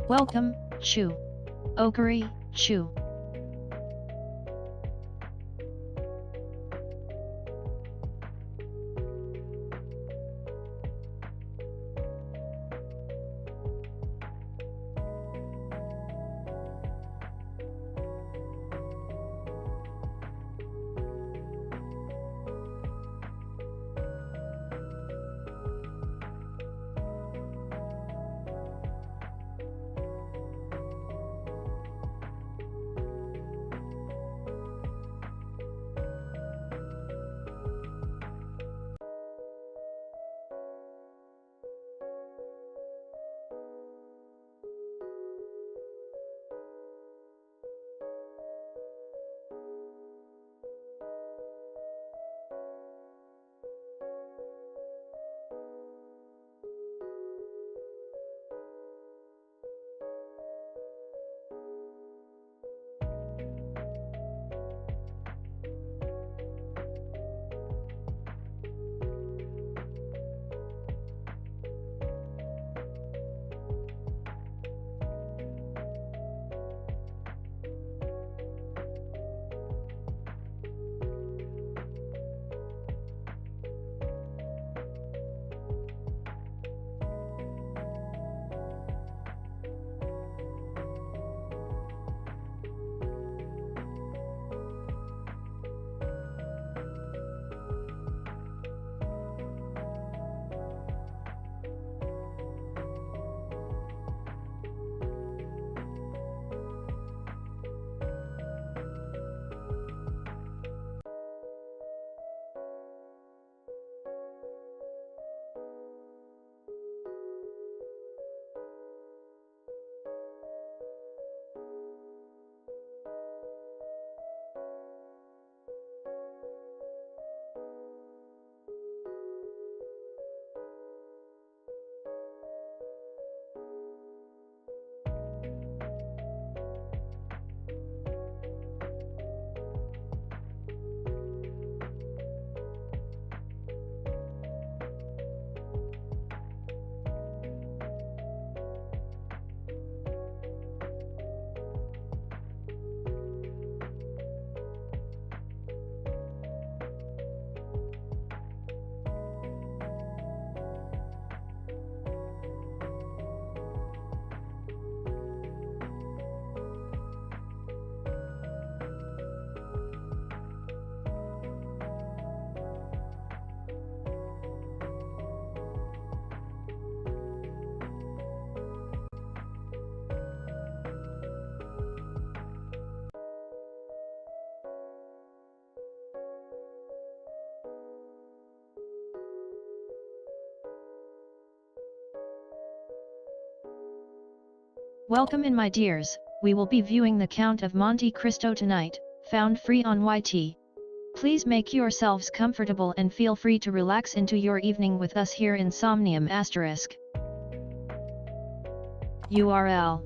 Welcome, Chu. Okari, Chu. Welcome in my dears, we will be viewing the Count of Monte Cristo tonight, found free on YT. Please make yourselves comfortable and feel free to relax into your evening with us here in Somnium *. URL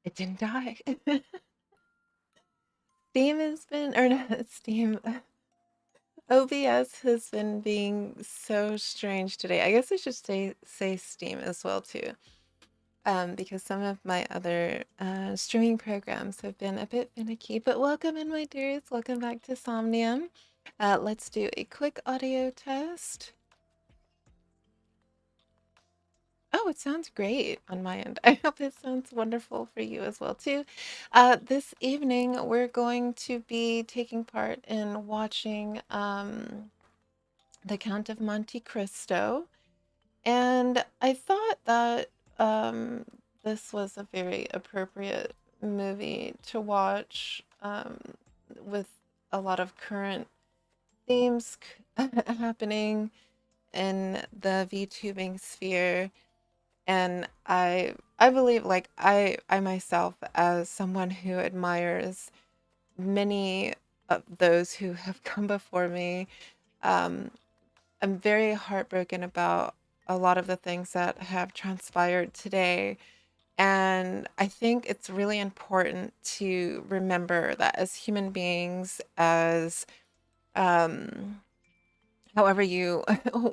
It didn't die. Steam has been, or not Steam, OBS has been being so strange today. I guess I should say Steam as well too, because some of my other streaming programs have been a bit finicky. But welcome in, my dears. Welcome back to Somnium. Let's do a quick audio test. Oh, it sounds great on my end. I hope it sounds wonderful for you as well too. This evening we're going to be taking part in watching the Count of Monte Cristo, and I thought that this was a very appropriate movie to watch with a lot of current themes happening in the VTubing sphere. And I believe, like, I myself, as someone who admires many of those who have come before me, um, I'm very heartbroken about a lot of the things that have transpired today. And I think it's really important to remember that as human beings, as um, however you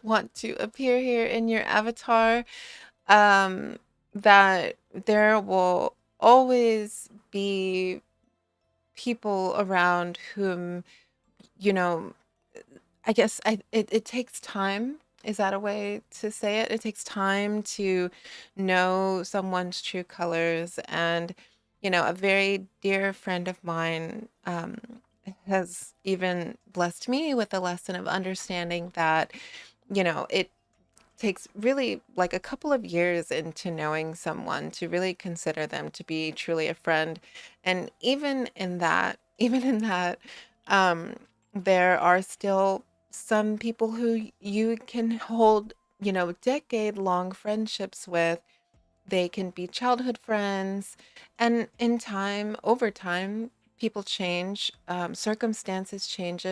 want to appear here in your avatar, um, that there will always be people around whom, you know, I guess it takes time. Is that a way to say it? It takes time to know someone's true colors. And, a very dear friend of mine has even blessed me with a lesson of understanding that, it takes really like a couple of years into knowing someone to really consider them to be truly a friend. And even in that, um, there are still some people who you can hold, decade long friendships with. They can be childhood friends, and over time, people change, circumstances change,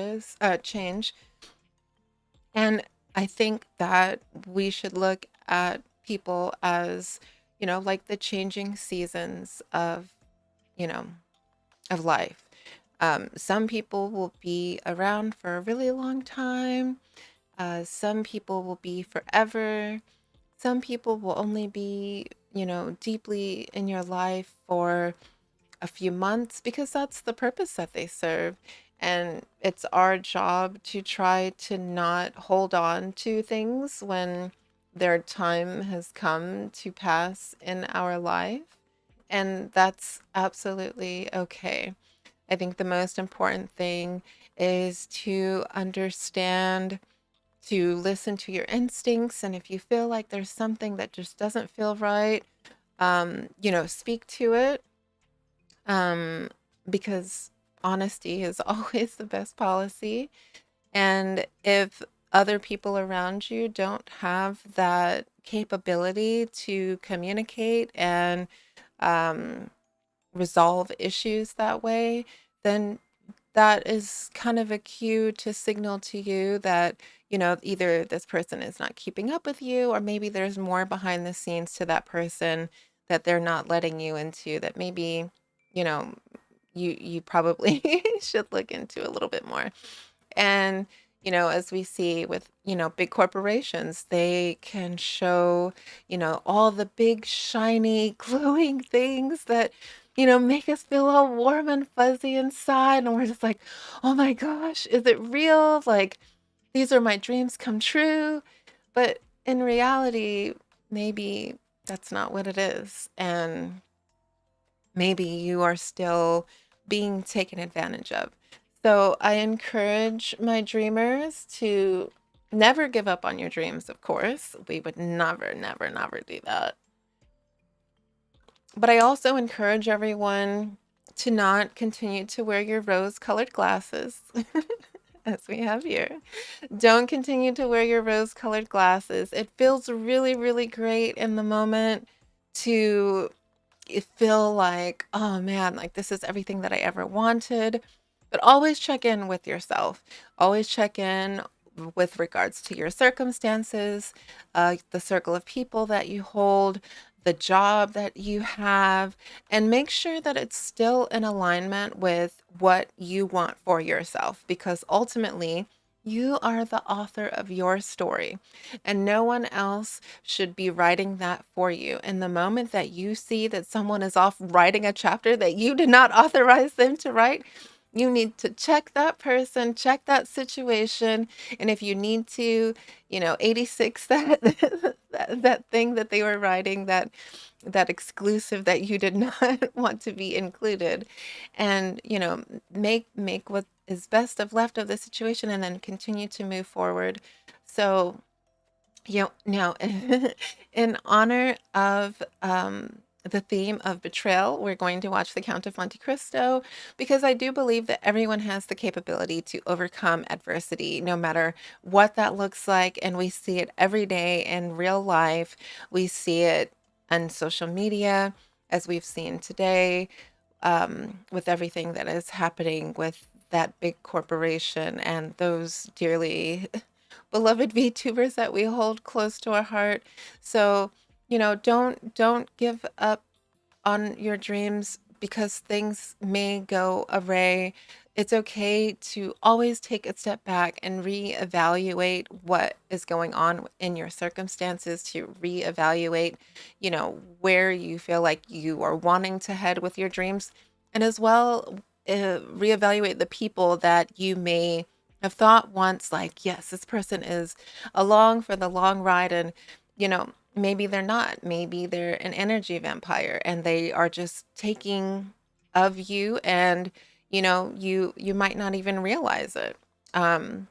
and I think that we should look at people as, like the changing seasons you know, of life. Some people will be around for a really long time. Some people will be forever. Some people will only be, deeply in your life for a few months because that's the purpose that they serve. And it's our job to try to not hold on to things when their time has come to pass in our life. And that's absolutely okay. I think the most important thing is to understand, to listen to your instincts. And if you feel like there's something that just doesn't feel right, speak to it, um, because honesty is always the best policy. And if other people around you don't have that capability to communicate and um, resolve issues that way, then that is kind of a cue to signal to you that, either this person is not keeping up with you, or maybe there's more behind the scenes to that person that they're not letting you into, that maybe, you know, you probably should look into a little bit more. And, as we see with, big corporations, they can show, all the big, shiny, glowing things that, make us feel all warm and fuzzy inside. And we're just like, oh my gosh, is it real? Like, these are my dreams come true. But in reality, maybe that's not what it is. And maybe you are still being taken advantage of. So I encourage my dreamers to never give up on your dreams, of course. We would never, never, never do that. But I also encourage everyone to not continue to wear your rose-colored glasses, as we have here. Don't continue to wear your rose-colored glasses. It feels really, really great in the moment to feel like, oh man, like this is everything that I ever wanted. But always check in with yourself. Always check in with regards to your circumstances, the circle of people that you hold, the job that you have, and make sure that it's still in alignment with what you want for yourself, because ultimately, you are the author of your story, and no one else should be writing that for you. And the moment that you see that someone is off writing a chapter that you did not authorize them to write, you need to check that person, check that situation, and if you need to, 86 that that thing that they were writing, that exclusive that you did not want to be included, and make what is best of left of the situation, and then continue to move forward. So, now, in honor of the theme of betrayal, we're going to watch The Count of Monte Cristo, because I do believe that everyone has the capability to overcome adversity, no matter what that looks like. And we see it every day in real life. We see it on social media, as we've seen today, with everything that is happening with that big corporation and those dearly beloved VTubers that we hold close to our heart. So, don't give up on your dreams because things may go awry. It's okay to always take a step back and reevaluate what is going on in your circumstances, to reevaluate, where you feel like you are wanting to head with your dreams, and as well, reevaluate the people that you may have thought once, like, yes, this person is along for the long ride, and maybe they're not. Maybe they're an energy vampire and they are just taking of you, and you might not even realize it. Um,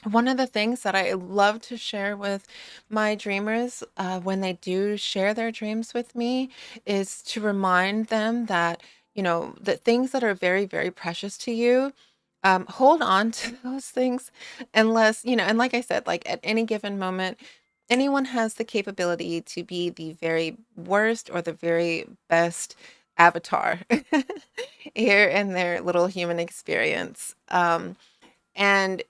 One of the things that I love to share with my dreamers, when they do share their dreams with me, is to remind them that, that things that are very, very precious to you, hold on to those things, unless, and like I said, like at any given moment, anyone has the capability to be the very worst or the very best avatar here in their little human experience. And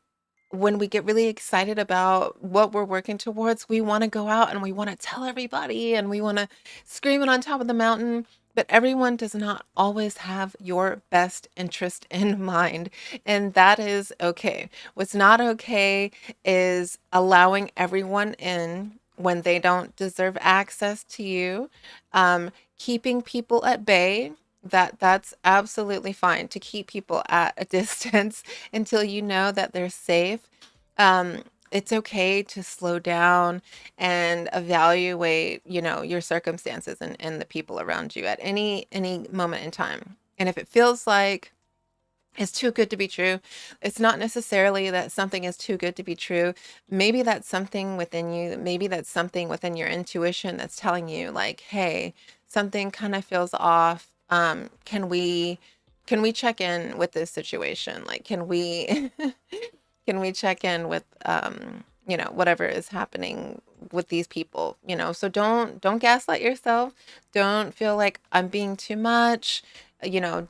when we get really excited about what we're working towards, we want to go out and we want to tell everybody and we want to scream it on top of the mountain. But everyone does not always have your best interest in mind. And that is okay. What's not okay is allowing everyone in when they don't deserve access to you, keeping people at bay. That's absolutely fine to keep people at a distance until you know that they're safe. It's okay to slow down and evaluate, your circumstances and the people around you at any moment in time. And if it feels like it's too good to be true, it's not necessarily that something is too good to be true. Maybe that's something within you. Maybe that's something within your intuition that's telling you, like, hey, something kind of feels off. Can we check in with this situation? Like, can we can we check in with whatever is happening with these people? So don't gaslight yourself. Don't feel like I'm being too much.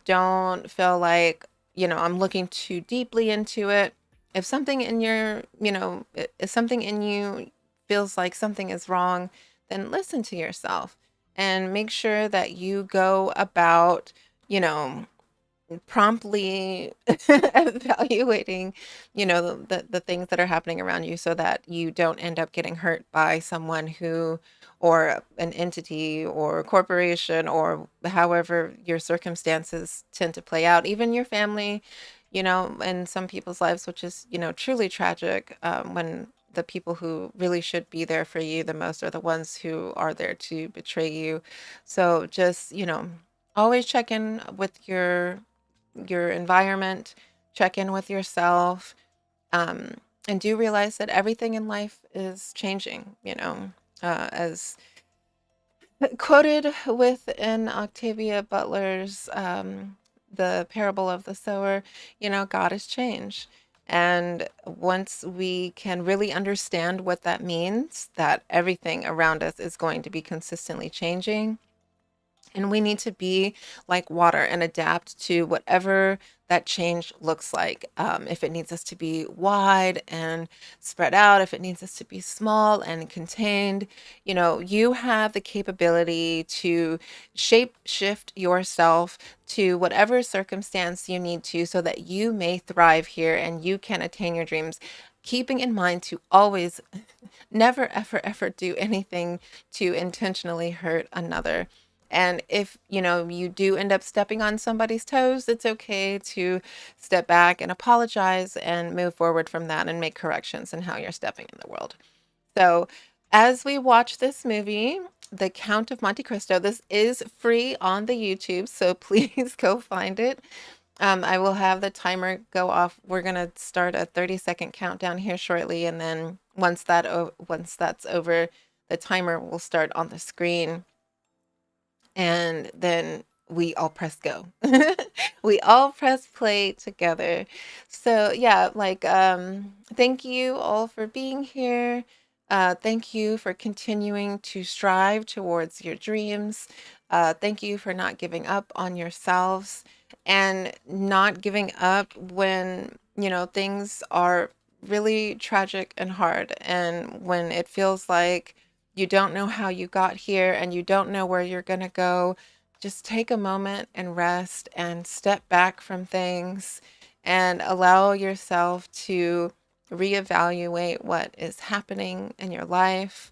Don't feel like, I'm looking too deeply into it. If something in your, if something in you feels like something is wrong, then listen to yourself and make sure that you go about, you know, promptly evaluating, the things that are happening around you, so that you don't end up getting hurt by someone who, or an entity or a corporation, or however your circumstances tend to play out, even your family, in some people's lives, which is, truly tragic, when the people who really should be there for you the most are the ones who are there to betray you. So just, always check in with your environment, check in with yourself, um, and do realize that everything in life is changing, as quoted within Octavia Butler's The Parable of the Sower, God is change. And once we can really understand what that means, that everything around us is going to be consistently changing, And we need to be like water and adapt to whatever that change looks like. If it needs us to be wide and spread out, if it needs us to be small and contained, you have the capability to shape shift yourself to whatever circumstance you need to so that you may thrive here and you can attain your dreams. Keeping in mind to always never, ever, ever do anything to intentionally hurt another. And if, you do end up stepping on somebody's toes, it's okay to step back and apologize and move forward from that and make corrections in how you're stepping in the world. So, as we watch this movie, The Count of Monte Cristo, this is free on the YouTube, so please go find it. I will have the timer go off. We're gonna start a 30-second countdown here shortly, and then once that's over, the timer will start on the screen, and then we all press go. We all press play together. So yeah, thank you all for being here. Thank you for continuing to strive towards your dreams. Thank you for not giving up on yourselves and not giving up when, things are really tragic and hard, and when it feels like you don't know how you got here and you don't know where you're going to go. Just take a moment and rest and step back from things and allow yourself to reevaluate what is happening in your life.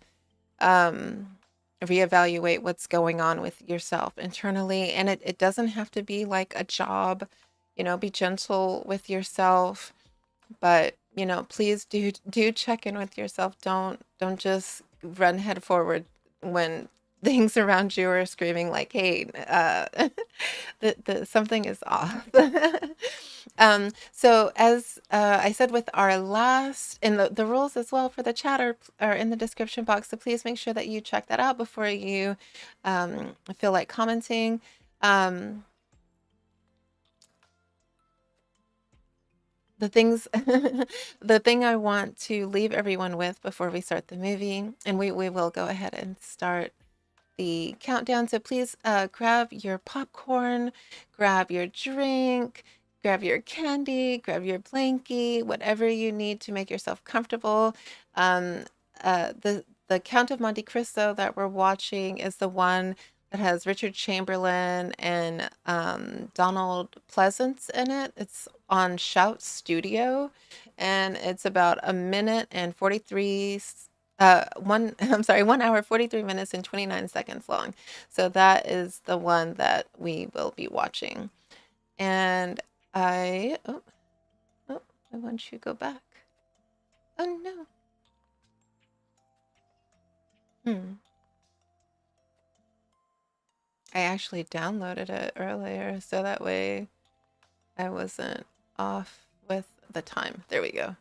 Reevaluate what's going on with yourself internally. And it doesn't have to be like a job, be gentle with yourself. But, please do check in with yourself. Don't just run head forward when things around you are screaming like, hey, something is off. So as I said with our last, and the rules as well for the chat are in the description box, so please make sure that you check that out before you feel like commenting. The thing I want to leave everyone with before we start the movie, and we will go ahead and start the countdown. So please grab your popcorn, grab your drink, grab your candy, grab your blankie, whatever you need to make yourself comfortable. The Count of Monte Cristo that we're watching is the one that has Richard Chamberlain and Donald Pleasance in it. It's on Shout Studio, and it's about a minute and 43 1 hour 43 minutes and 29 seconds long. So that is the one that we will be watching. And I want you to go back. Oh no. I actually downloaded it earlier, so that way I wasn't off with the time. There we go.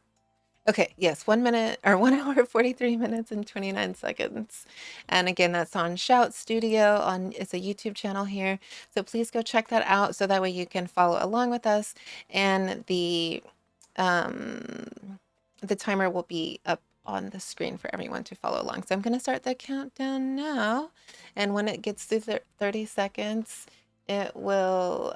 Okay, yes, 1 minute or 1 hour 43 minutes and 29 seconds. And again, that's on Shout Studio. It's a YouTube channel here. So please go check that out so that way you can follow along with us. And the timer will be up on the screen for everyone to follow along. So I'm going to start the countdown now. And when it gets to 30 seconds, it will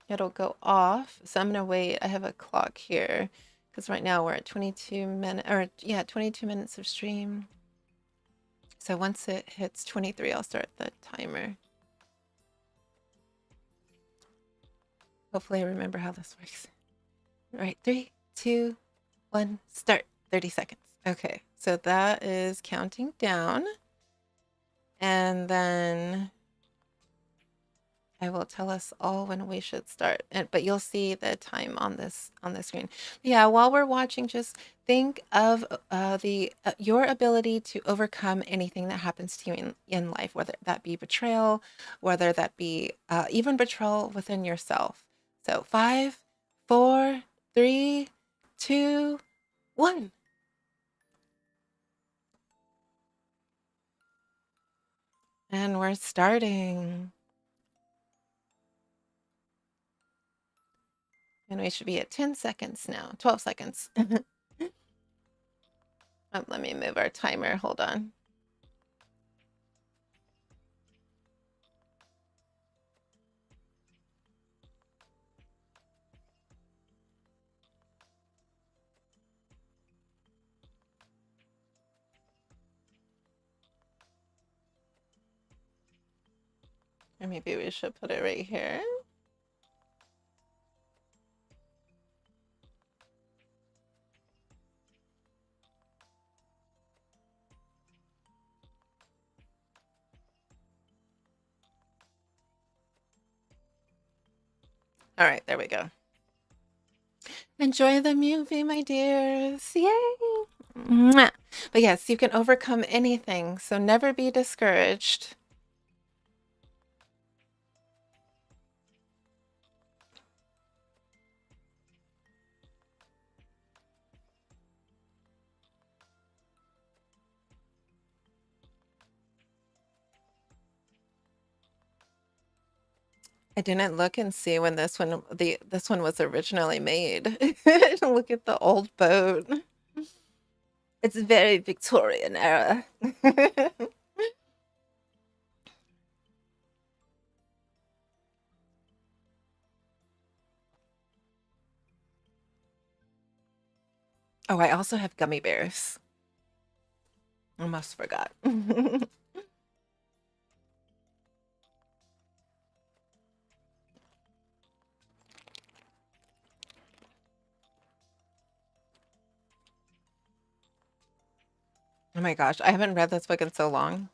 it'll go off. So I'm going to wait. I have a clock here because right now we're at 22 minutes of stream. So once it hits 23, I'll start the timer. Hopefully I remember how this works. All right, 3, 2, 1, start. 30 seconds. Okay, so that is counting down. And then I will tell us all when we should start. But you'll see the time on the screen. Yeah, while we're watching, just think of your ability to overcome anything that happens to you in life, whether that be betrayal, whether that be even betrayal within yourself. So 5, 4, 3, 2, 1. And we're starting. And we should be at 10 seconds now, 12 seconds. Let me move our timer. Hold on. Or maybe we should put it right here. All right, there we go. Enjoy the movie, my dears. Yay! Mwah. But yes, you can overcome anything, so never be discouraged. I didn't look and see when this one was originally made. Look at the old boat. It's very Victorian era. Oh, I also have gummy bears. Almost forgot. Oh my gosh, I haven't read this book in so long.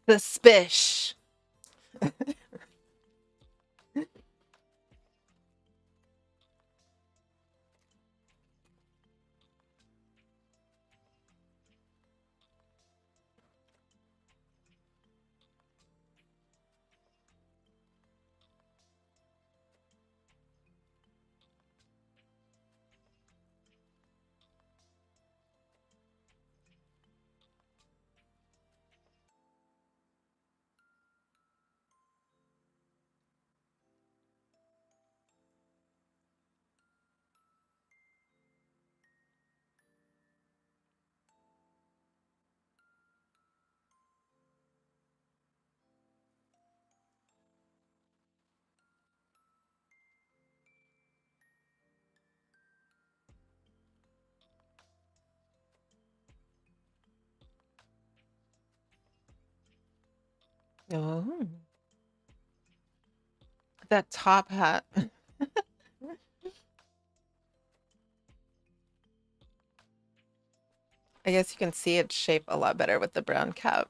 The spish. Oh, that top hat. I guess you can see its shape a lot better with the brown cap.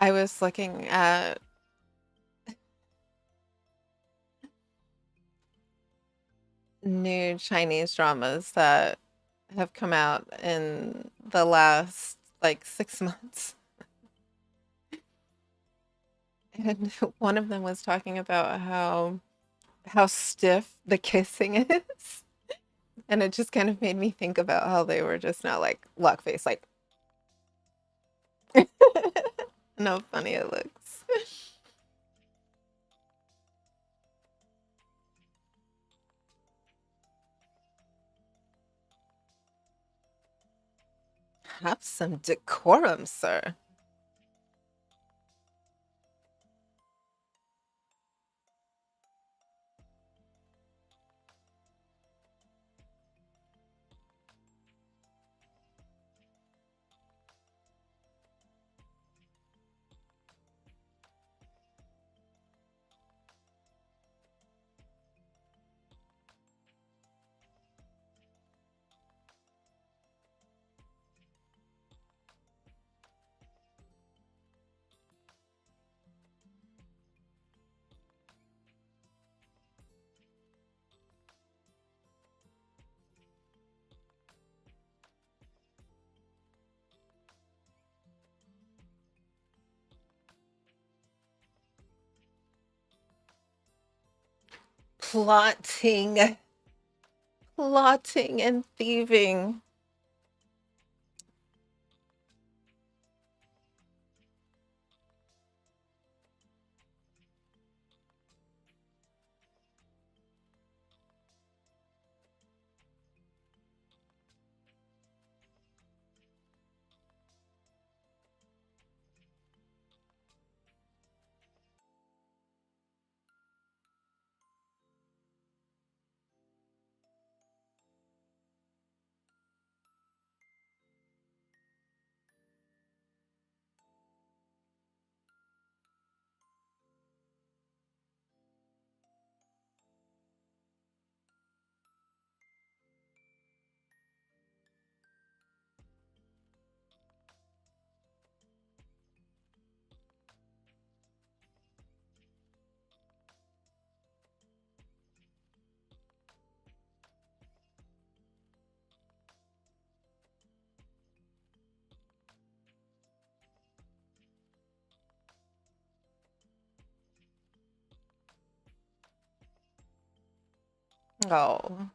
I was looking at new Chinese dramas that have come out in the last like 6 months. And one of them was talking about how stiff the kissing is. And it just kind of made me think about how they were just now like luck face, like and how funny it looks. Have some decorum, sir. Plotting, plotting and thieving. Oh.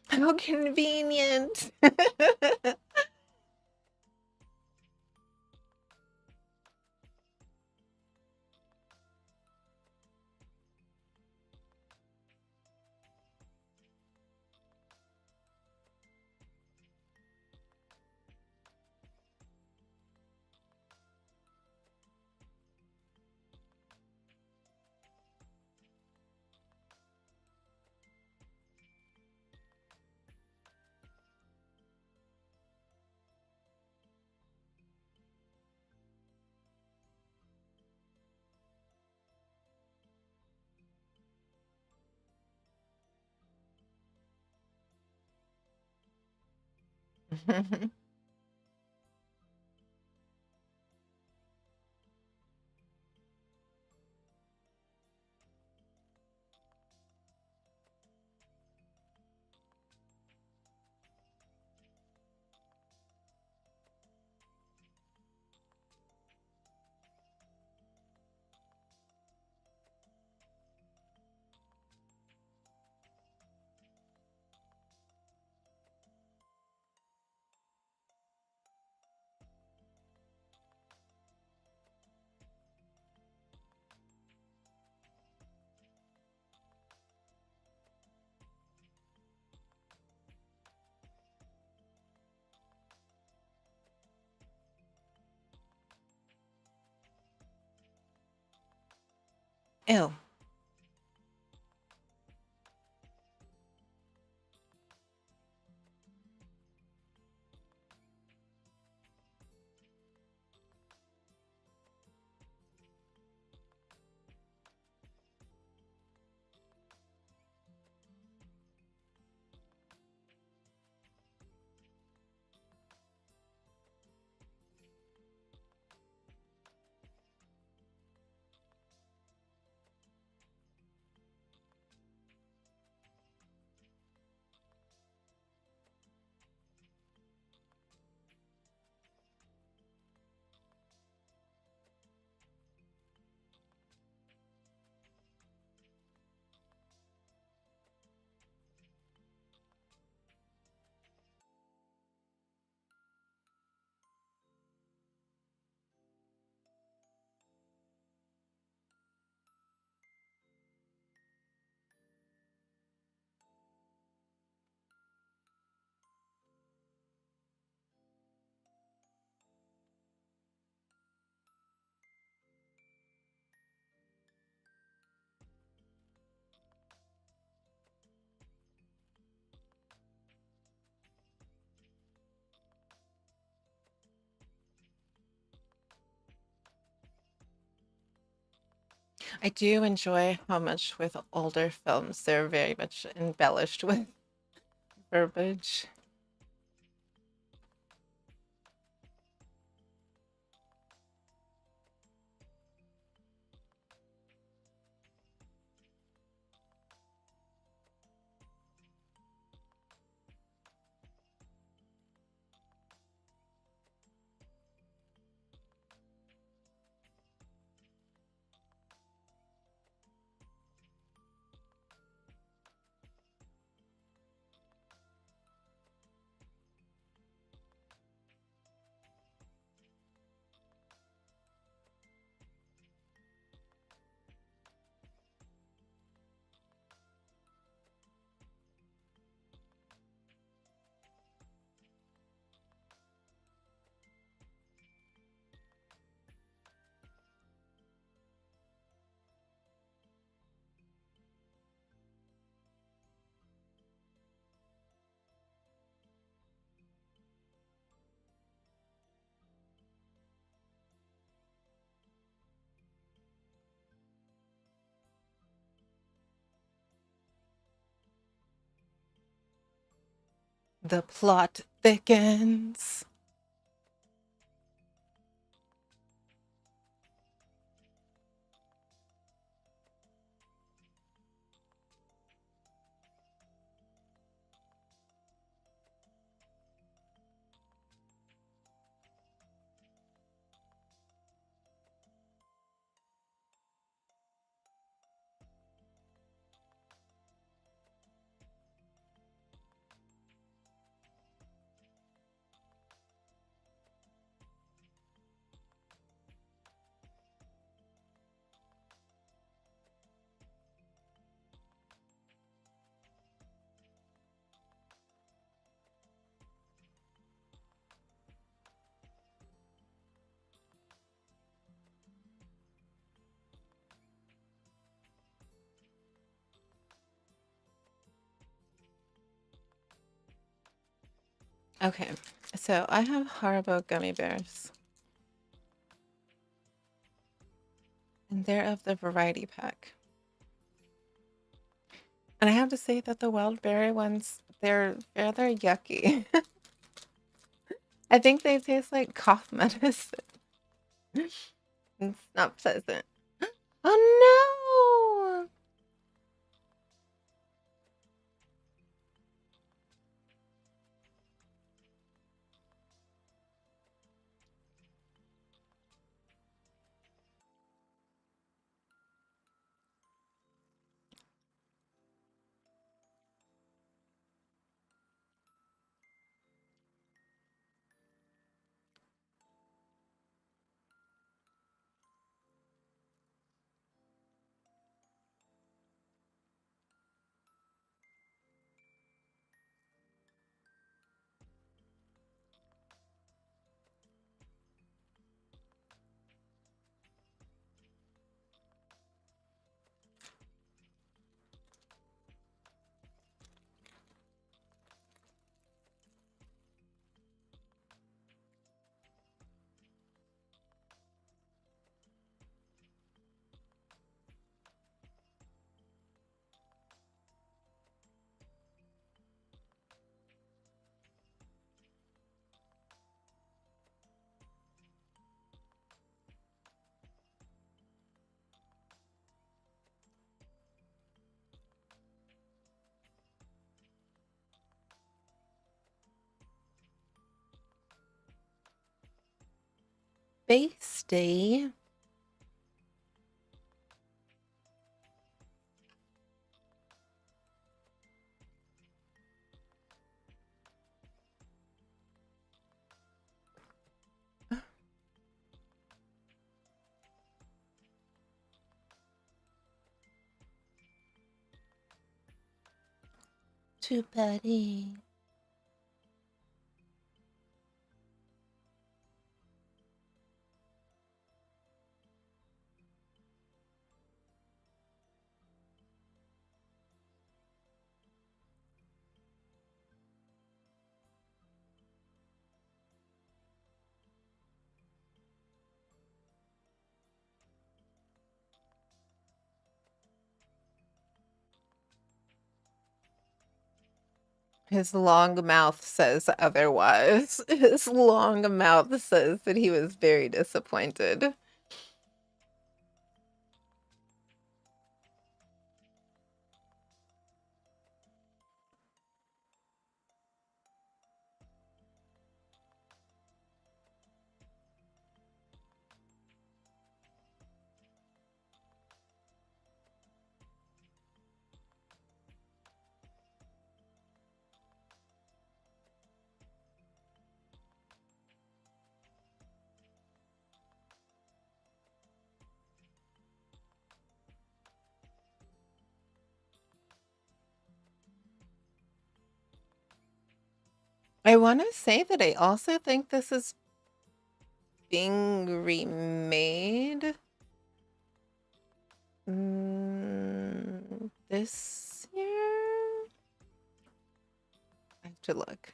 How convenient. Ew. I do enjoy how much with older films they're very much embellished with verbiage. The plot thickens. Okay, so I have Haribo gummy bears. And they're of the variety pack. And I have to say that the wild berry ones, they're rather yucky. I think they taste like cough medicine. It's not pleasant. Oh no! Basty. Too petty. His long mouth says otherwise. His long mouth says that he was very disappointed. I want to say that I also think this is being remade this year. I have to look.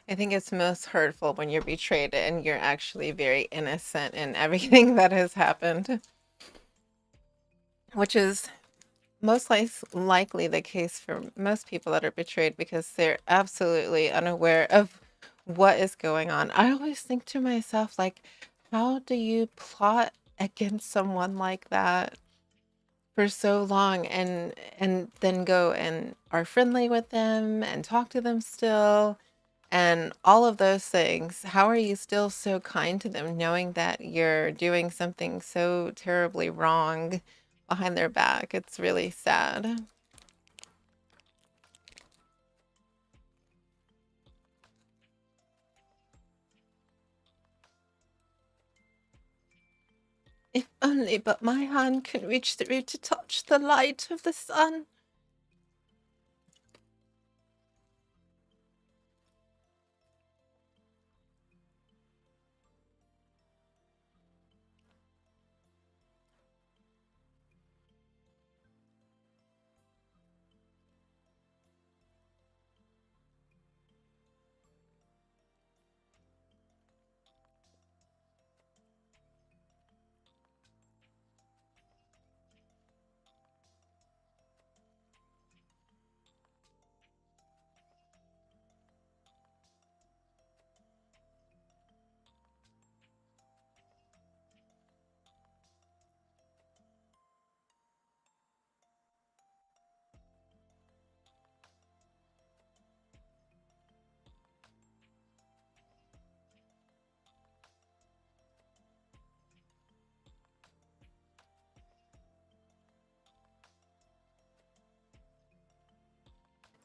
I think it's most hurtful when you're betrayed and you're actually very innocent in everything that has happened, which is most likely the case for most people that are betrayed because they're absolutely unaware of what is going on. I always think to myself, like, how do you plot against someone like that for so long and then go and are friendly with them and talk to them still and all of those things? How are you still so kind to them knowing that you're doing something so terribly wrong behind their back? It's really sad. If only but my hand can reach through to touch the light of the sun.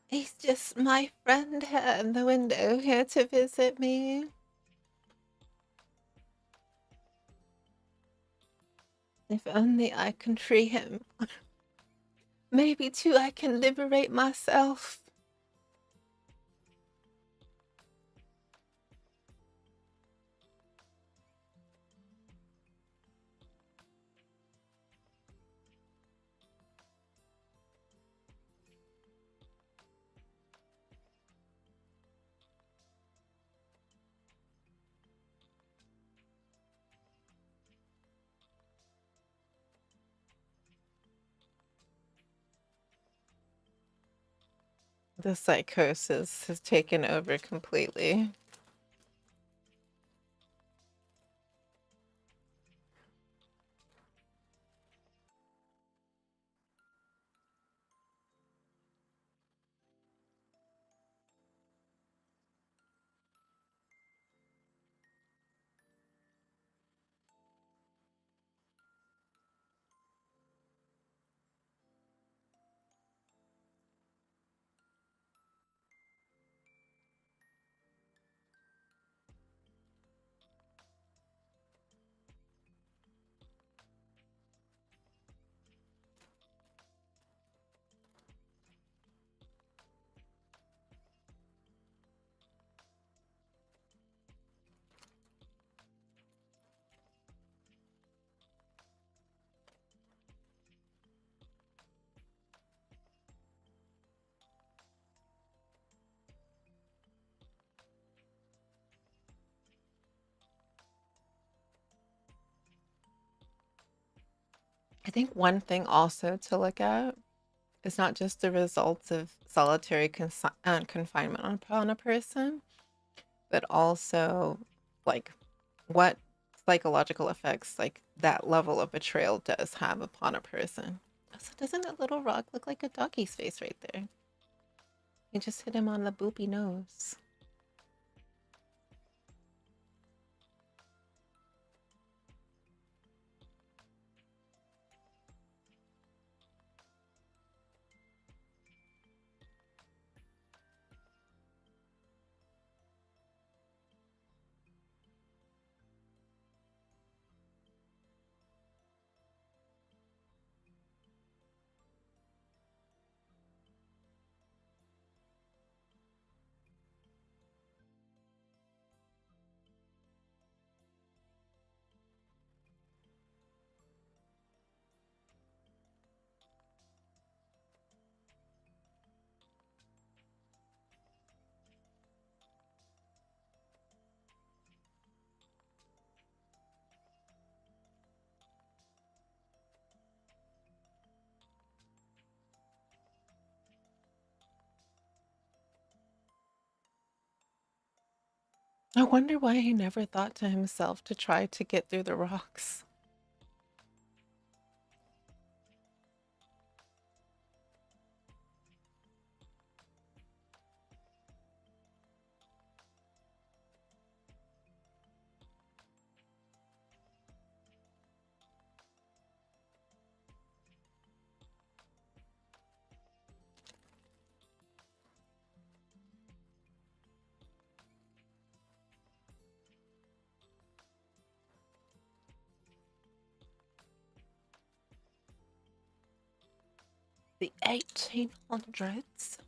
He's just my friend here in the window here to visit me. If only I can free him. Maybe too I can liberate myself. The psychosis has taken over completely. I think one thing also to look at is not just the results of solitary confinement upon a person, but also like what psychological effects like that level of betrayal does have upon a person. So doesn't that little rock look like a doggy's face right there? You just hit him on the boopy nose. I wonder why he never thought to himself to try to get through the rocks. The 1800s?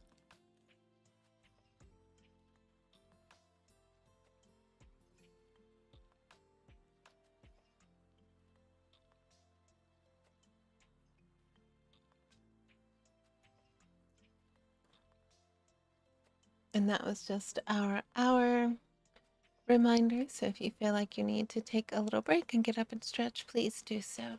And that was just our hour reminder. So if you feel like you need to take a little break and get up and stretch, please do so.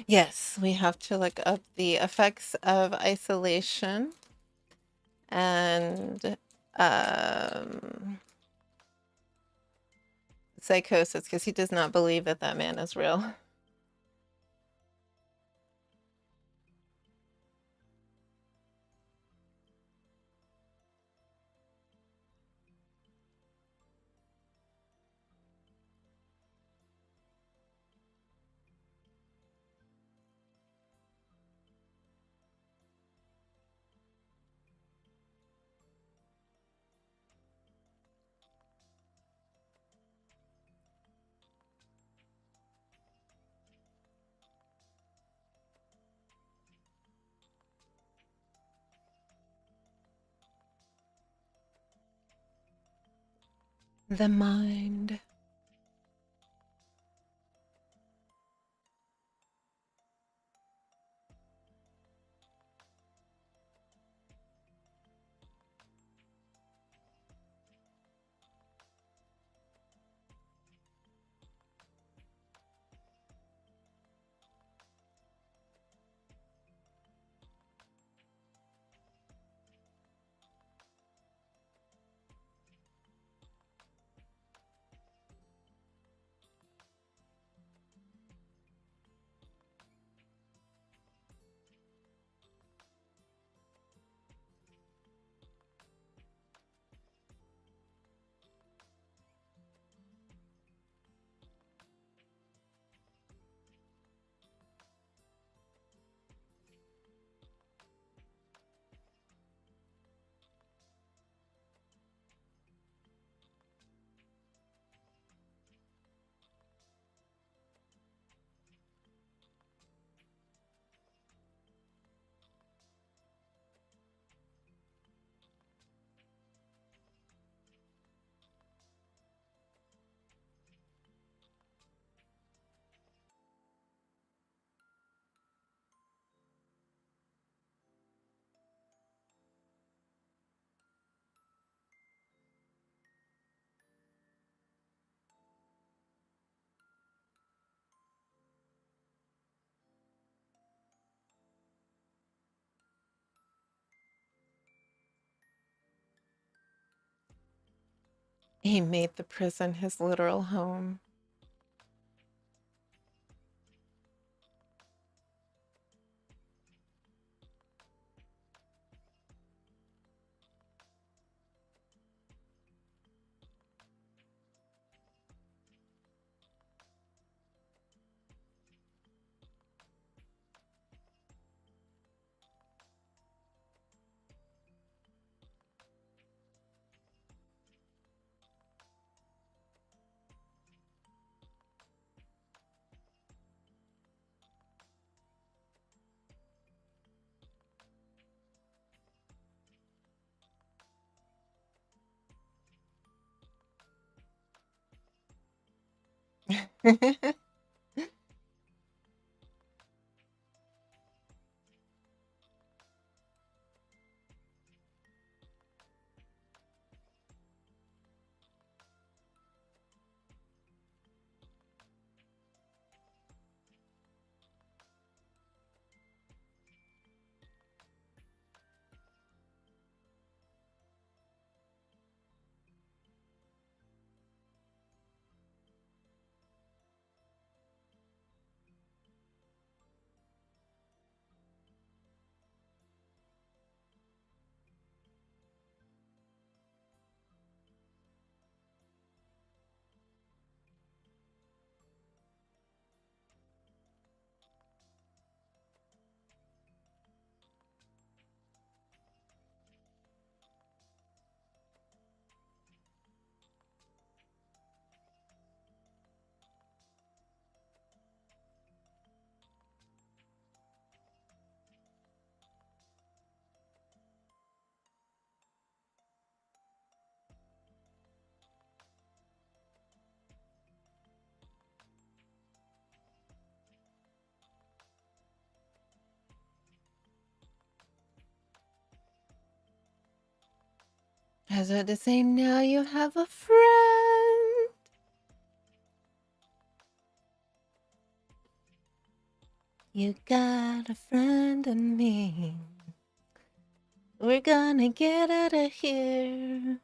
Yes, we have to look up the effects of isolation and psychosis because he does not believe that that man is real. The mind. He made the prison his literal home. As I to say, now you have a friend. You got a friend in me. We're gonna get out of here.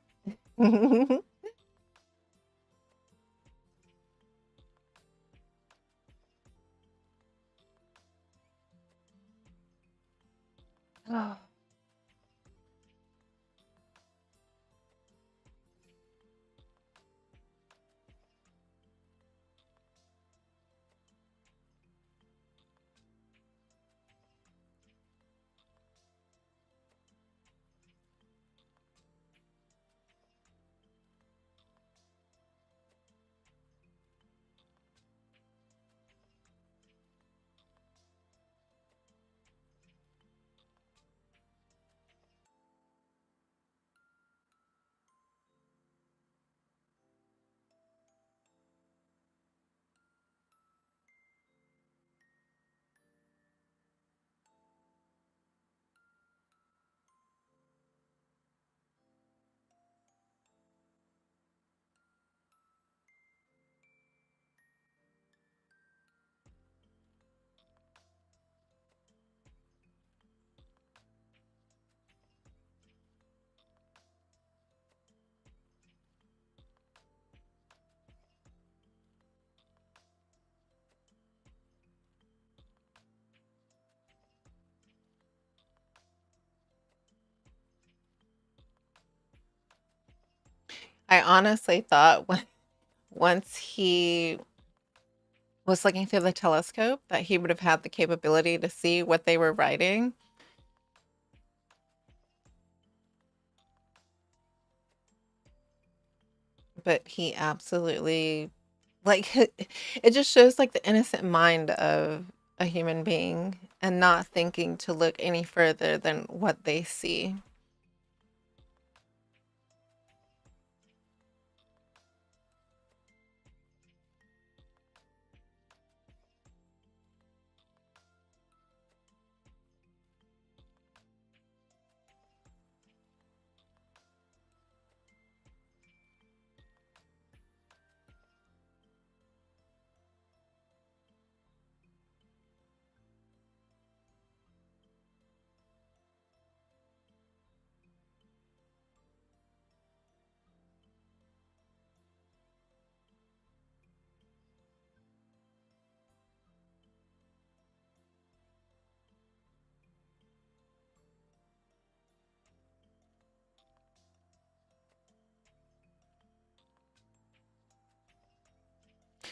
Oh. I honestly thought once he was looking through the telescope that he would have had the capability to see what they were writing. But he absolutely, like, it just shows like the innocent mind of a human being and not thinking to look any further than what they see.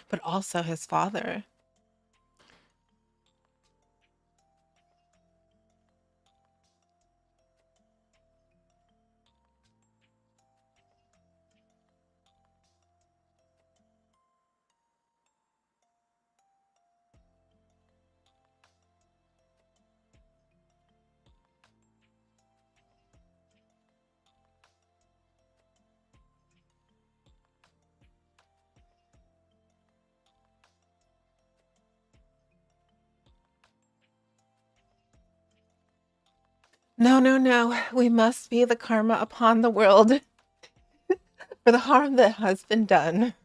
but also his father. No, no, no. We must be the karma upon the world for the harm that has been done.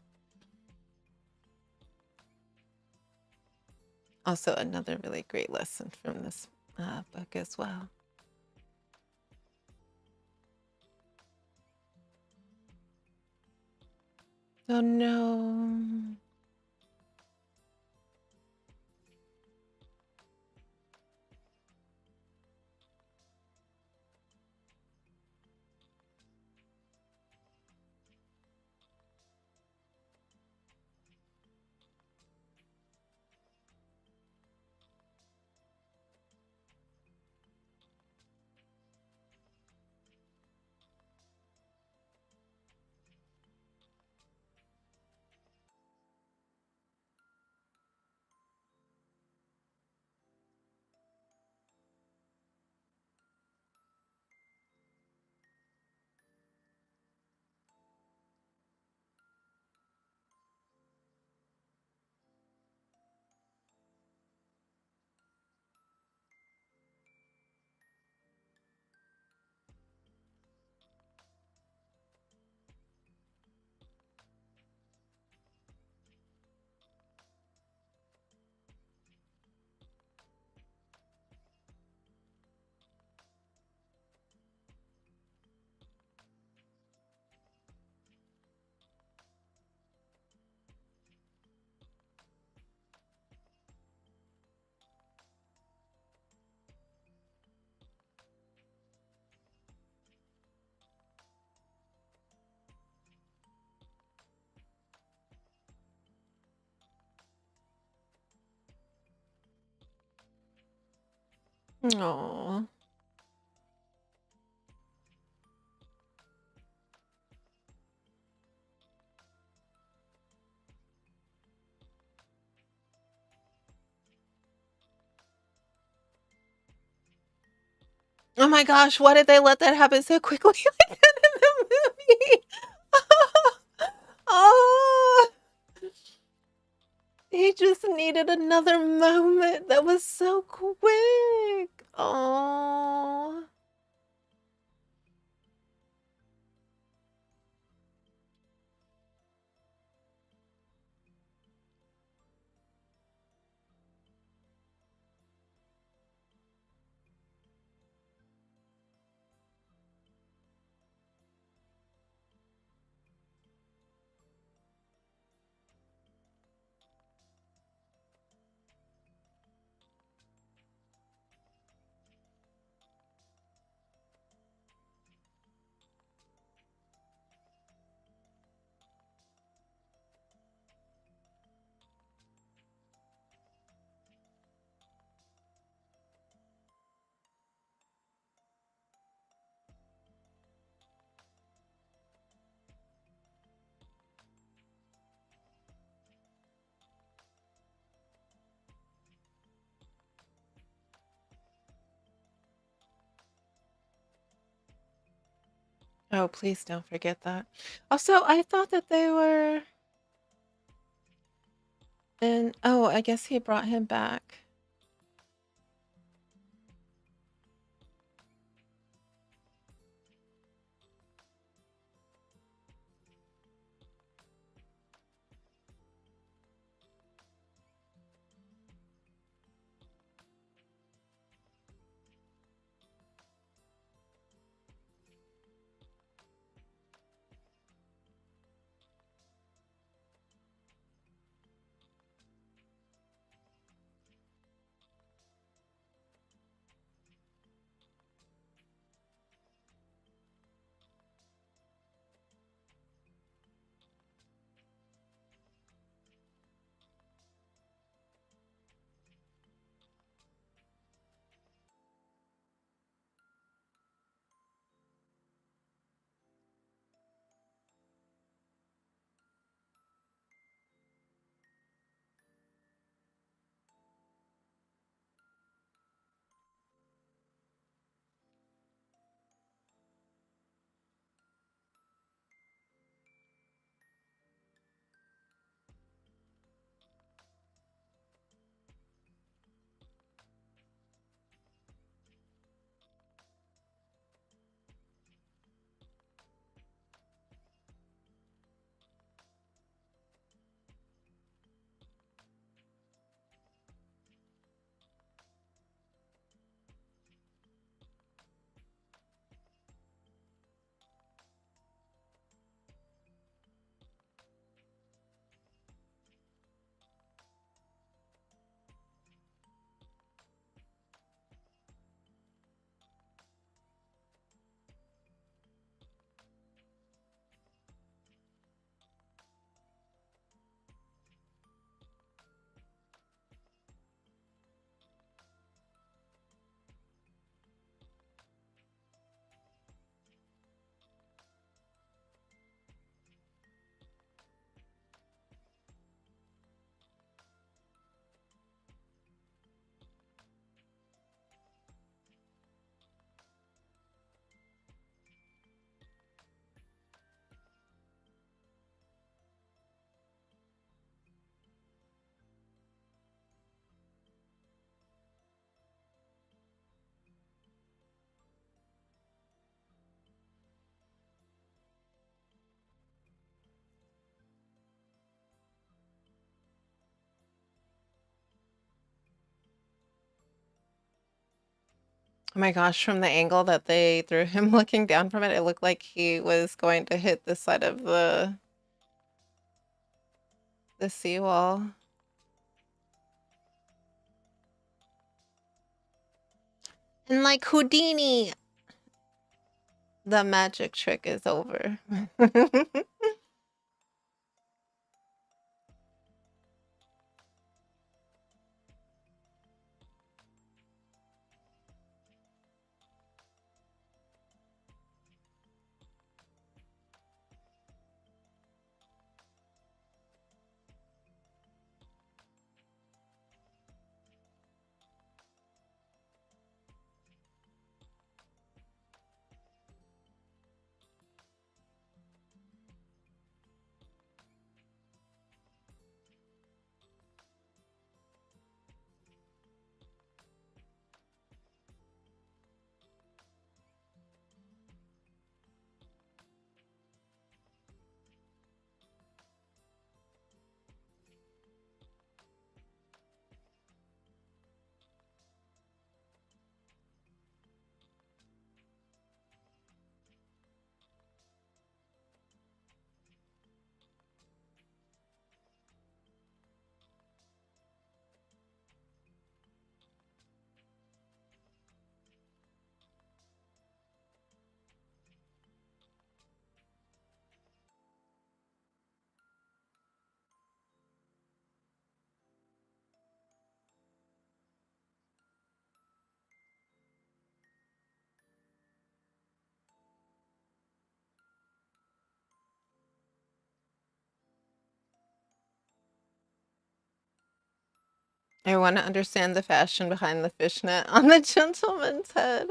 Also, another really great lesson from this book as well. Oh no. Aw. Oh my gosh, why did they let that happen so quickly like that in the movie? Oh, he just needed another moment. That was so quick. Oh. Oh, please don't forget that. Also, I thought that they were in. Oh, I guess he brought him back. Oh my gosh, from the angle that they threw him looking down from it, it looked like he was going to hit the side of the seawall. And like Houdini, the magic trick is over. I want to understand the fashion behind the fishnet on the gentleman's head.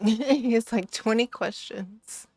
It's like 20 questions.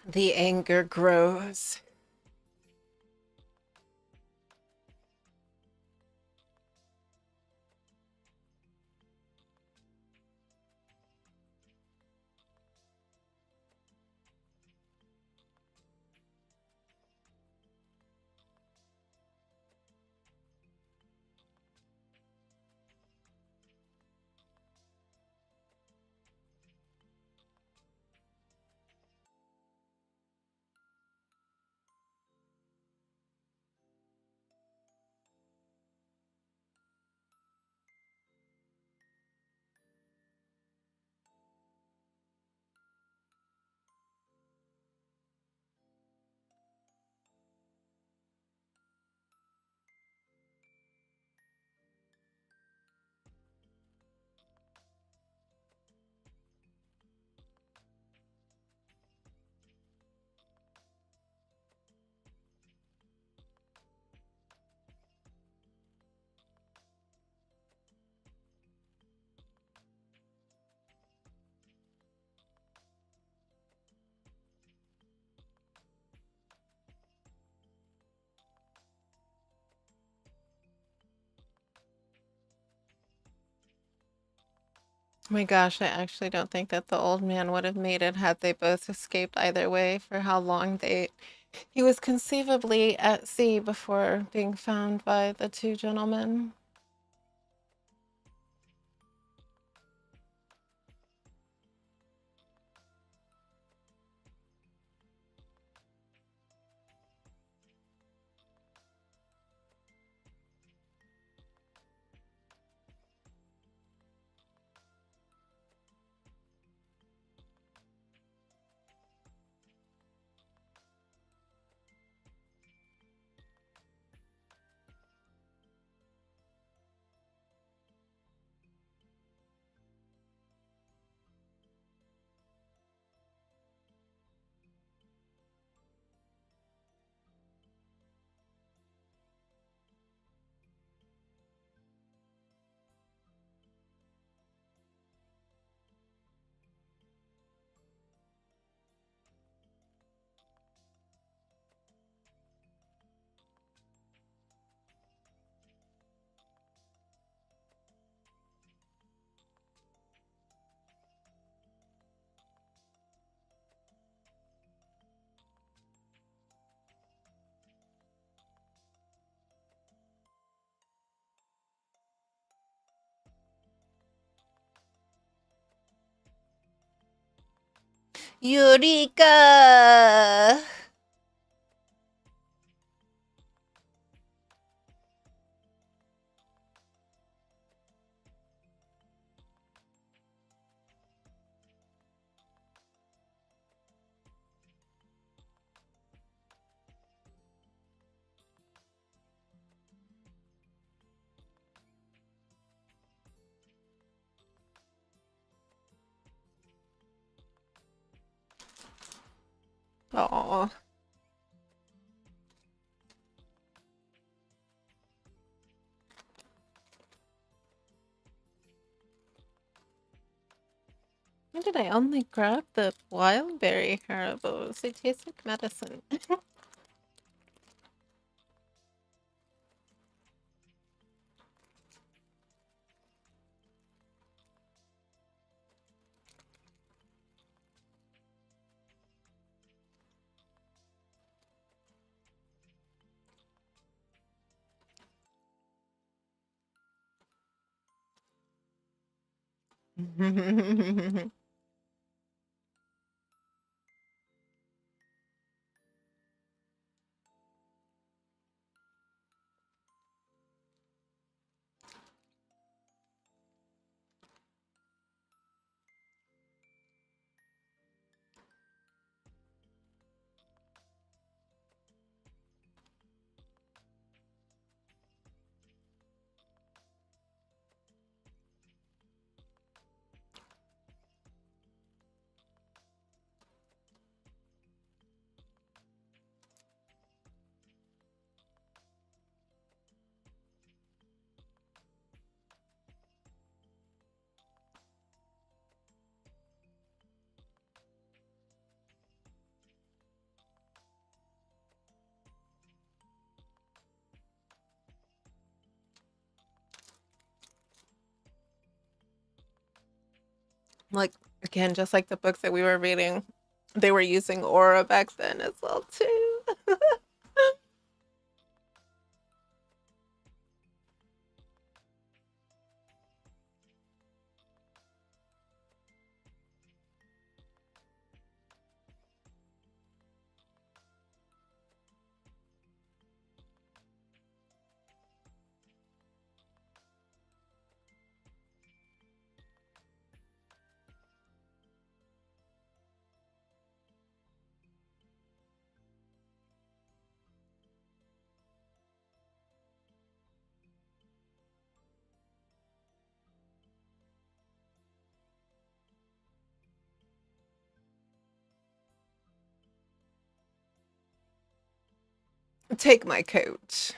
The anger grows. My gosh, I actually don't think that the old man would have made it had they both escaped either way for how long he was conceivably at sea before being found by the two gentlemen. Eureka! Oh. Why did I only grab the wild berry Haribos? They taste like medicine. Like, again, just like the books that we were reading, they were using aura back then as well, too. Take my coat.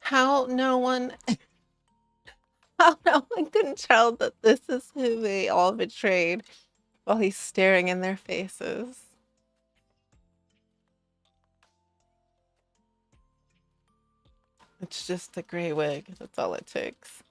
How no one how no one can tell that this is who they all betrayed while he's staring in their faces. It's just a gray wig. That's all it takes.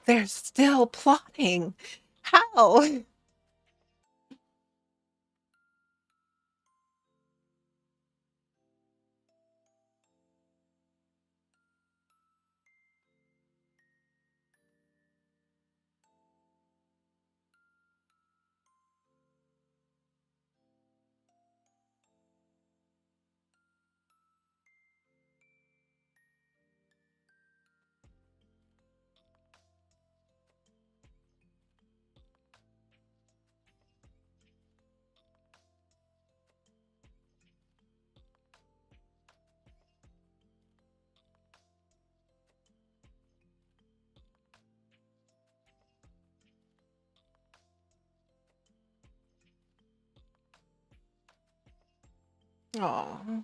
They're still plotting. How? Oh.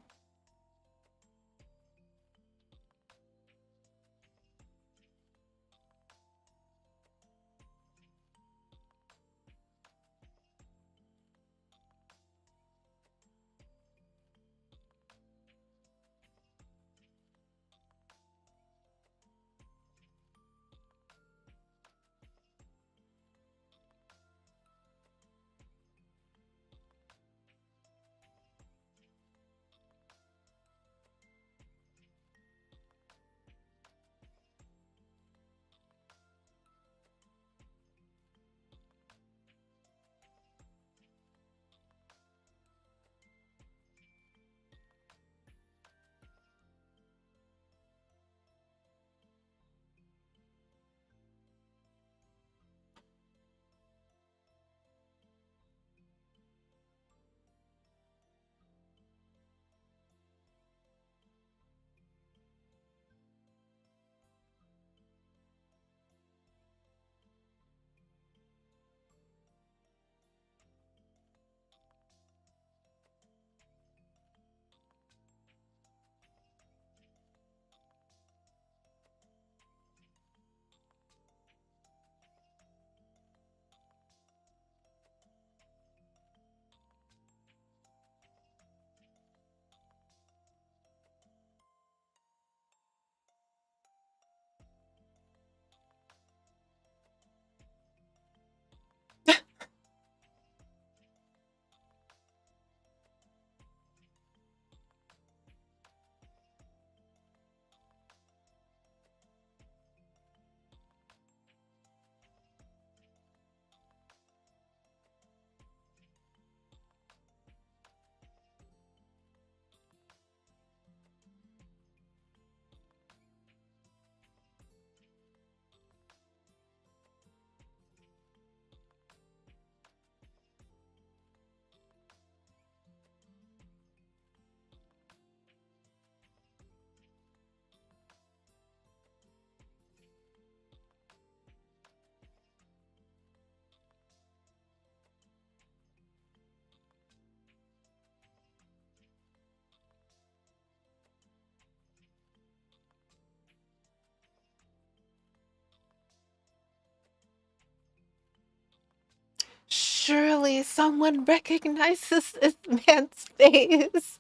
Surely someone recognizes this man's face.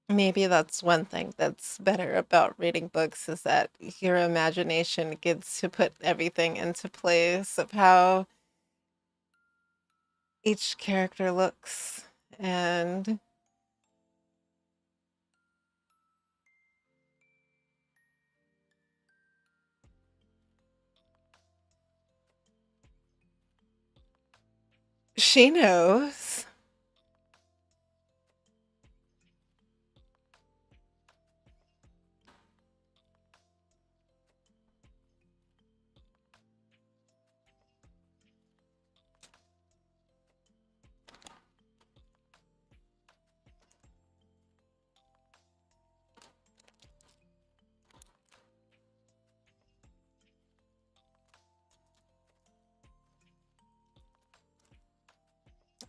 Maybe that's one thing that's better about reading books is that your imagination gets to put everything into place of how each character looks. And she knows.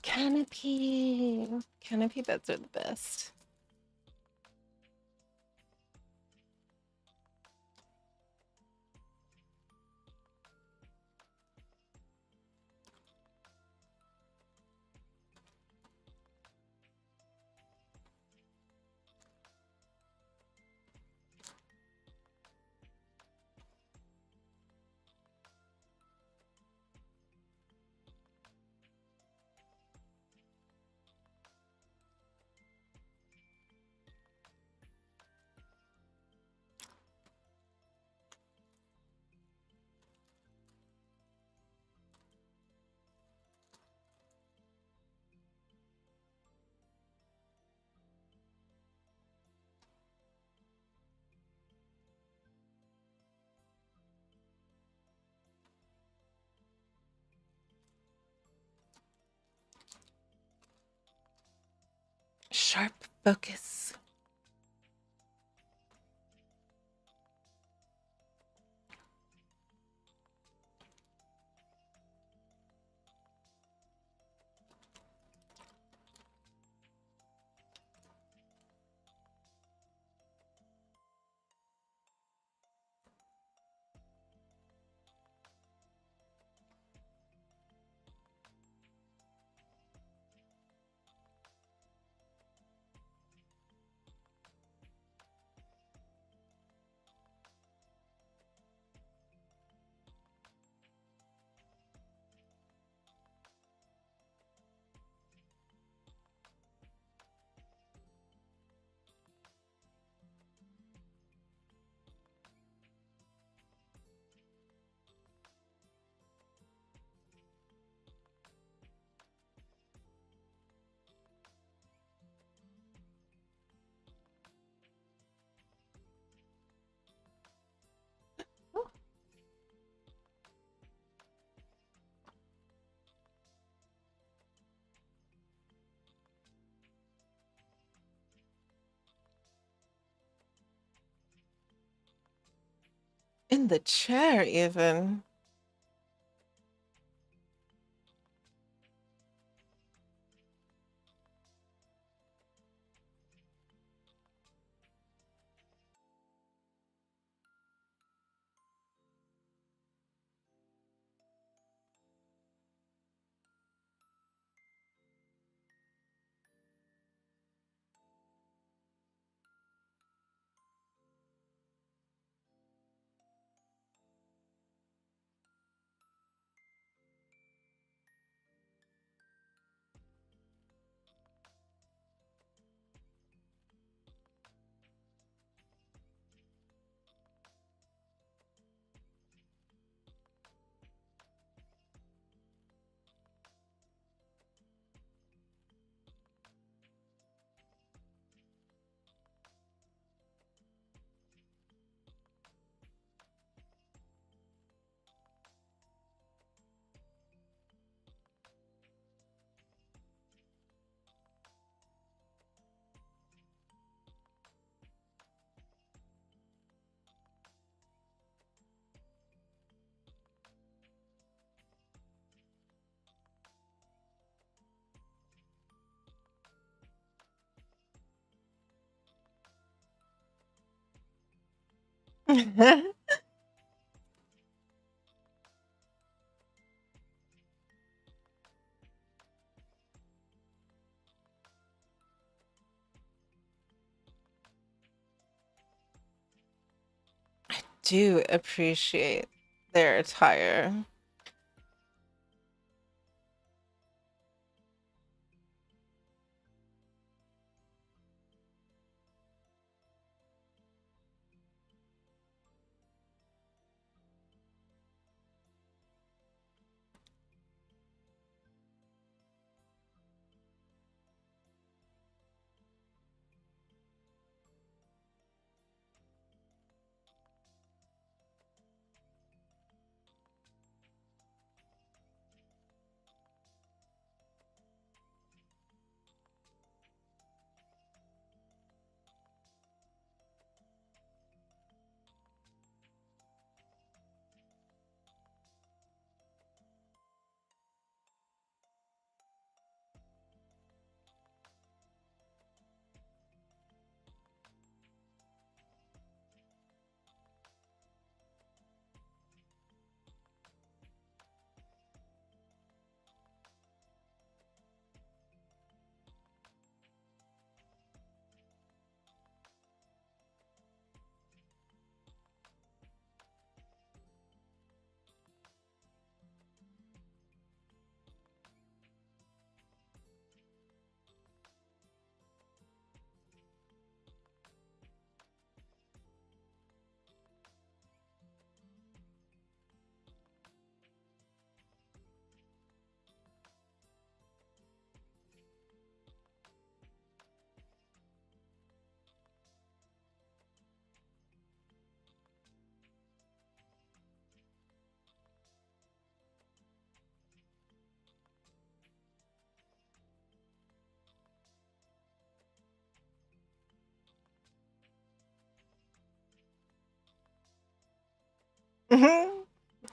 Canopy. Canopy beds are the best. Sharp focus. In the chair, even. do appreciate their attire.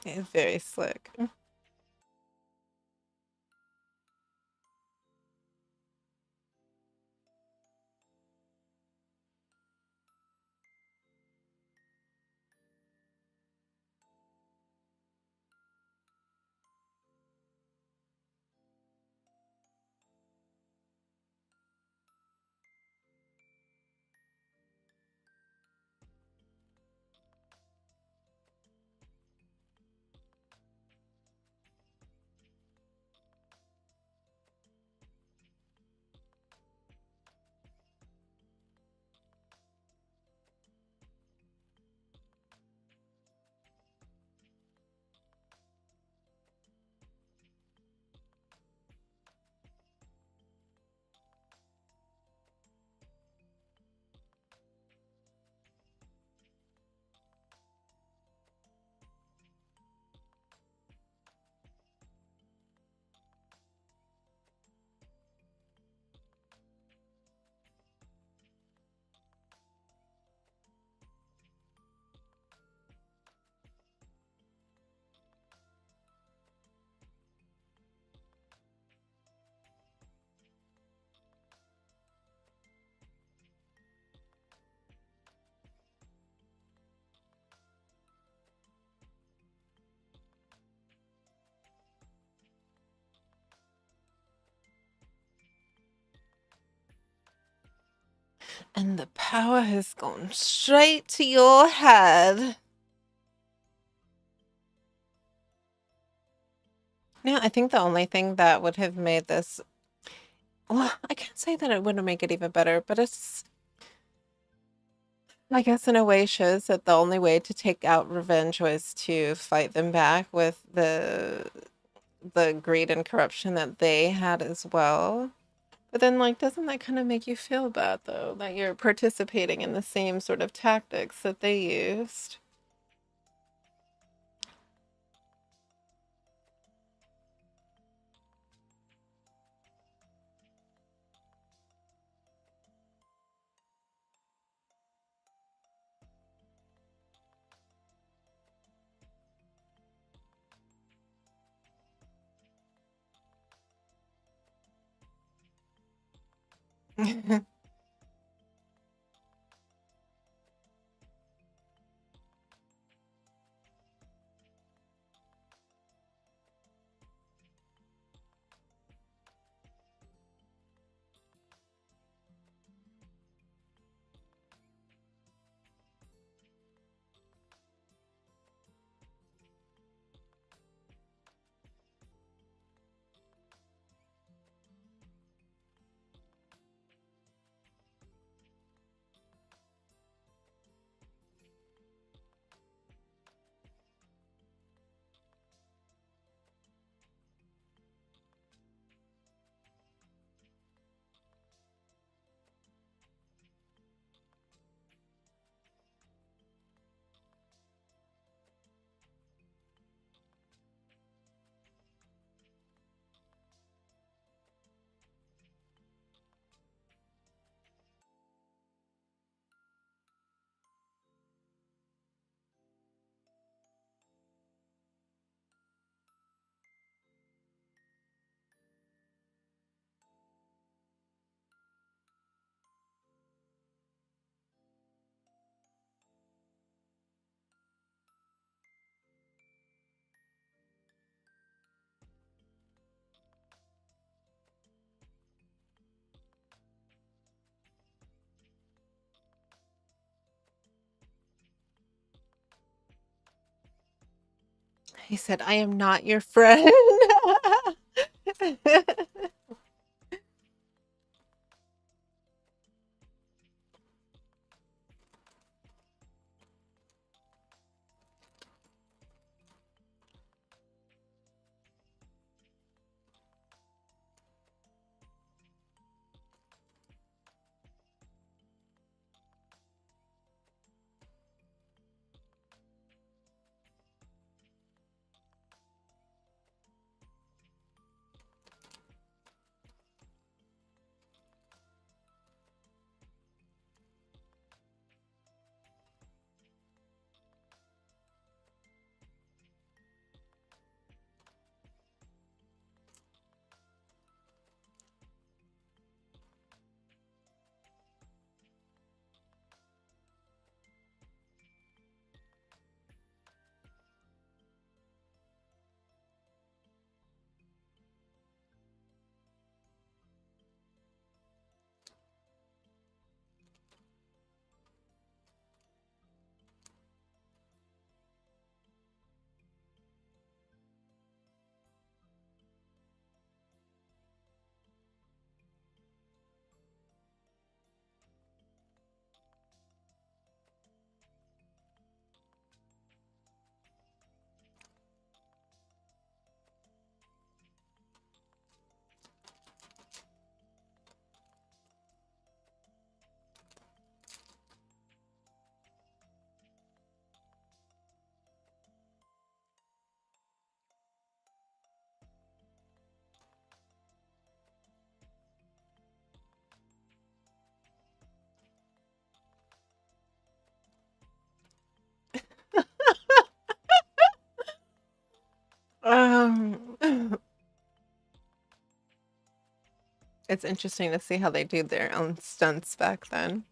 It's very slick. And the power has gone straight to your head. Now, I think the only thing that would have made this, well, I can't say that it wouldn't make it even better, but it's, I guess, in a way, shows that the only way to take out revenge was to fight them back with the greed and corruption that they had as well. But then, like, doesn't that kind of make you feel bad, though, that you're participating in the same sort of tactics that they used? He said, I am not your friend. Um, it's interesting to see how they do their own stunts back then.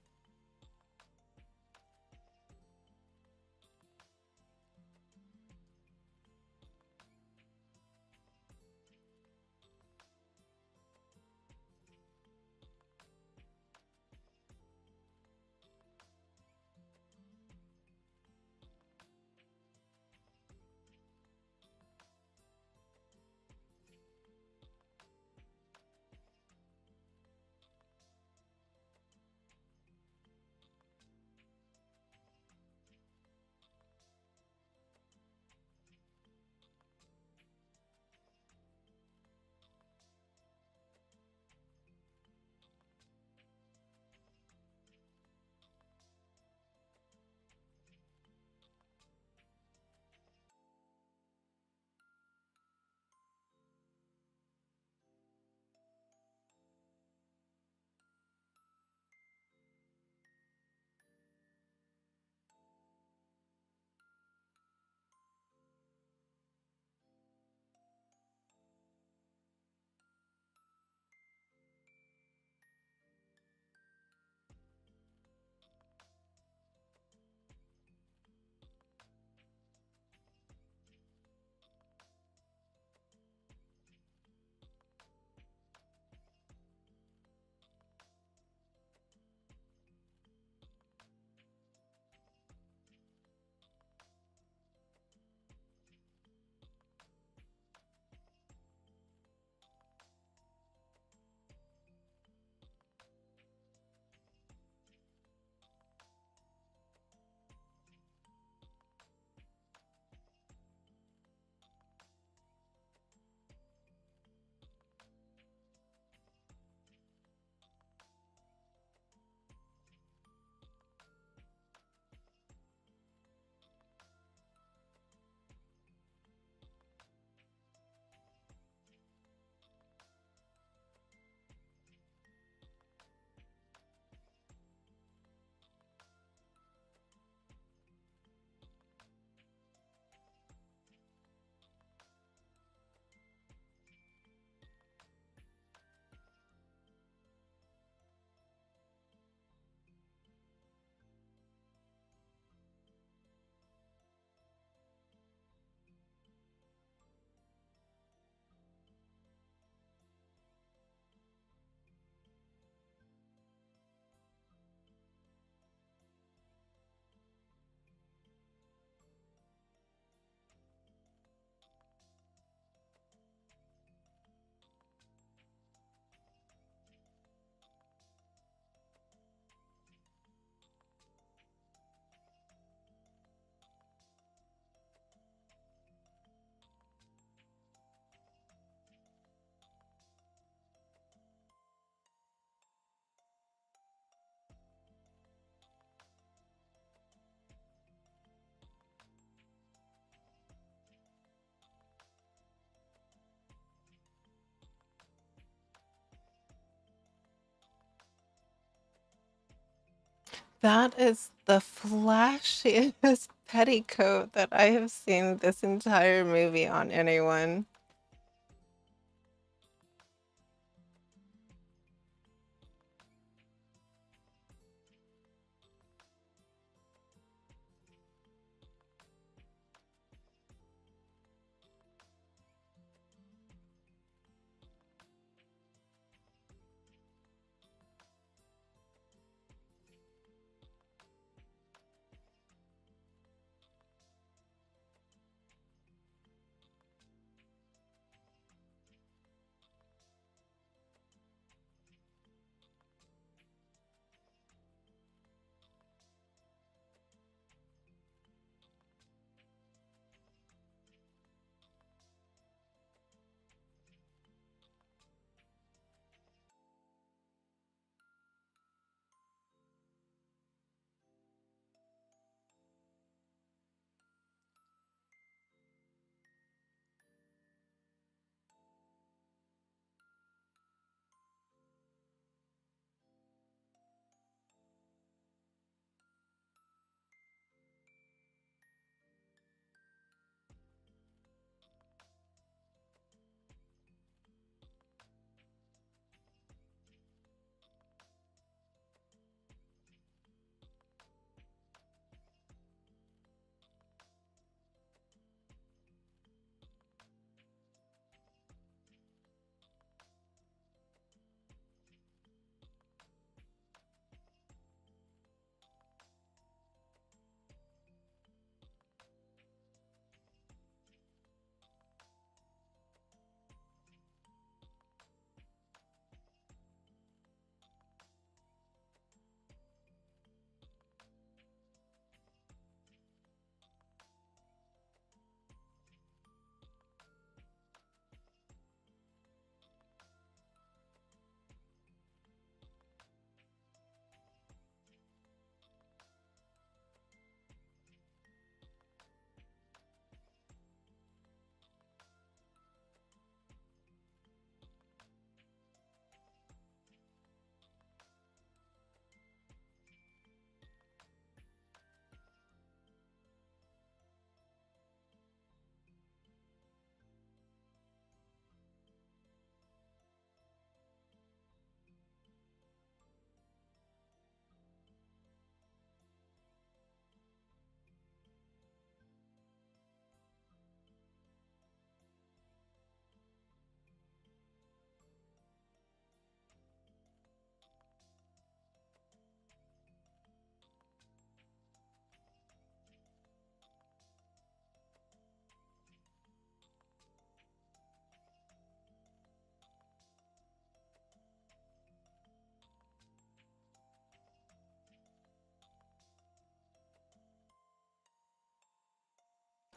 That is the flashiest petticoat that I have seen this entire movie on anyone.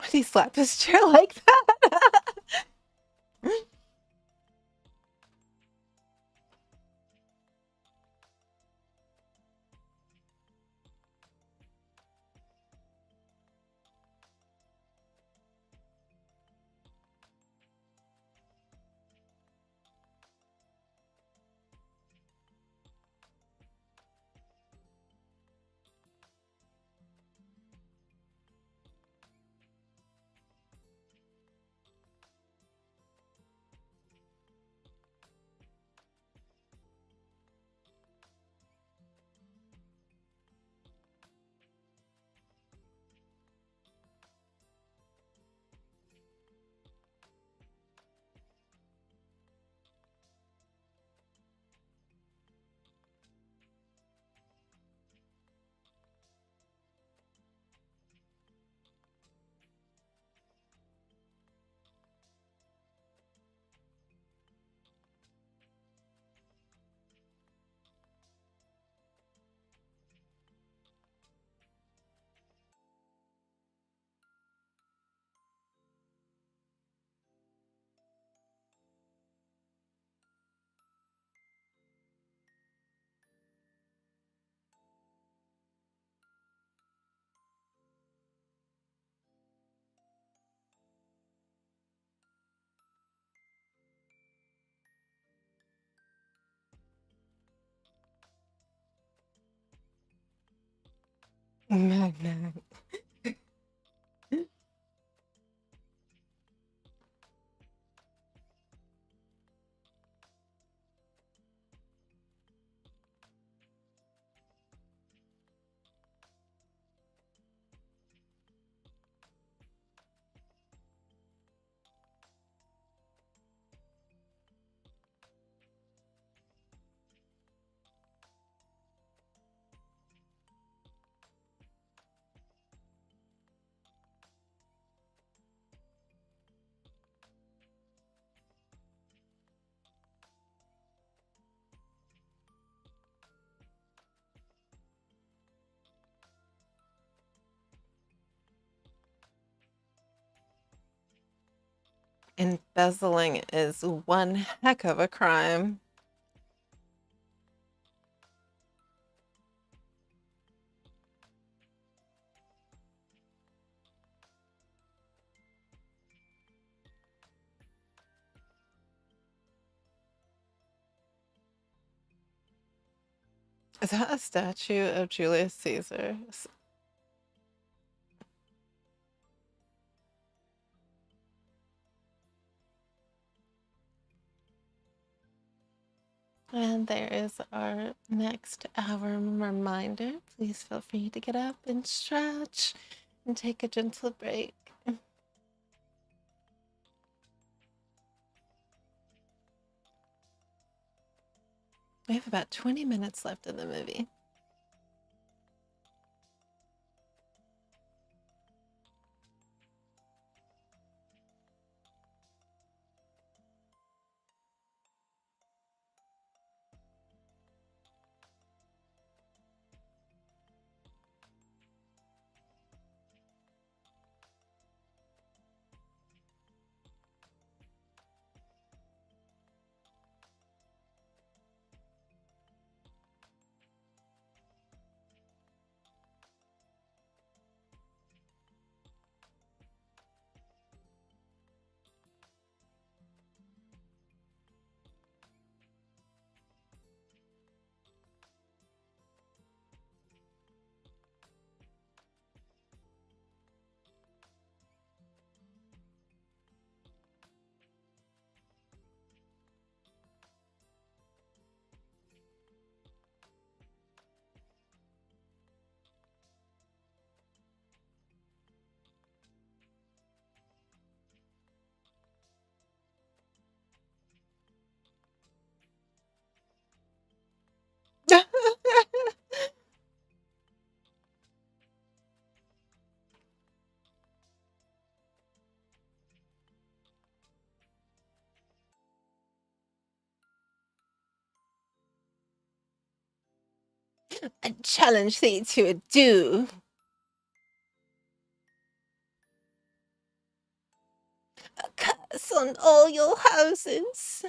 Did he slap his chair like that? Magnet. Embezzling is one heck of a crime. Is that a statue of Julius Caesar? And there is our next hour reminder. Please feel free to get up and stretch and take a gentle break. We have about 20 minutes left in the movie. I challenge thee to a duel. A curse on all your houses.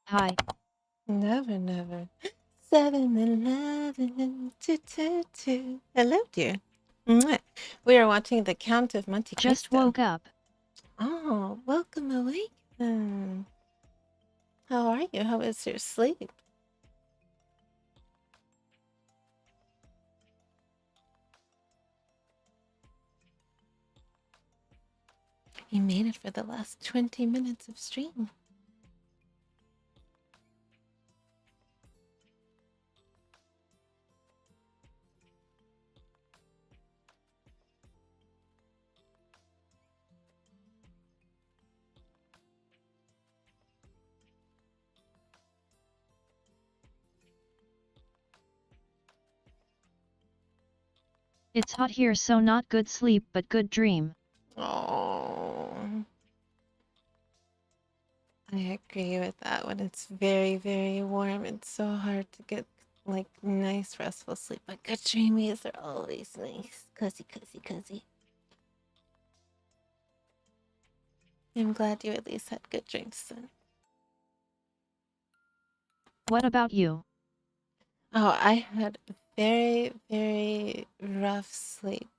Hi. Never, never. 7-Eleven, 222. Hello, dear. Mwah. We are watching The Count of Monte Cristo. Just woke up. Oh, welcome awake then. How are you? How was your sleep? You made it for the last 20 minutes of stream. It's hot here, so not good sleep but good dream. Oh, I agree with that. When it's very, very warm, it's so hard to get like nice, restful sleep. But good dreamies are always nice. Cozy, cozy, cozy. I'm glad you at least had good dreams then. What about you? Oh, I had very, very rough sleep.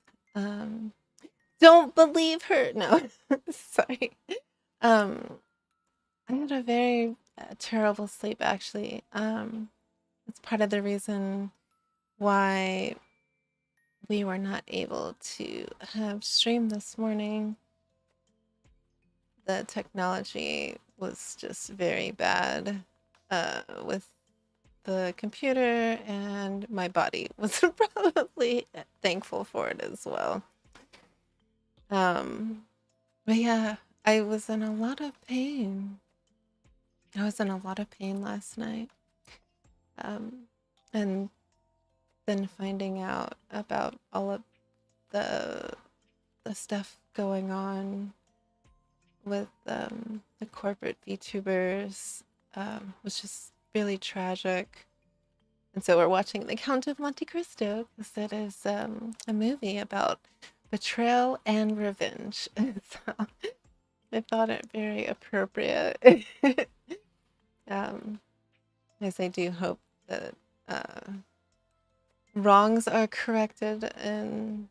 Don't believe her. No, sorry. I had a very terrible sleep actually. It's part of the reason why we were not able to have stream this morning. The technology was just very bad with the computer, and my body was probably thankful for it as well. But yeah, I was in a lot of pain. I was in a lot of pain last night. And then finding out about all of the stuff going on with the corporate VTubers was just really tragic. And so we're watching The Count of Monte Cristo because it is a movie about betrayal and revenge. So I thought it very appropriate. As I do hope that wrongs are corrected and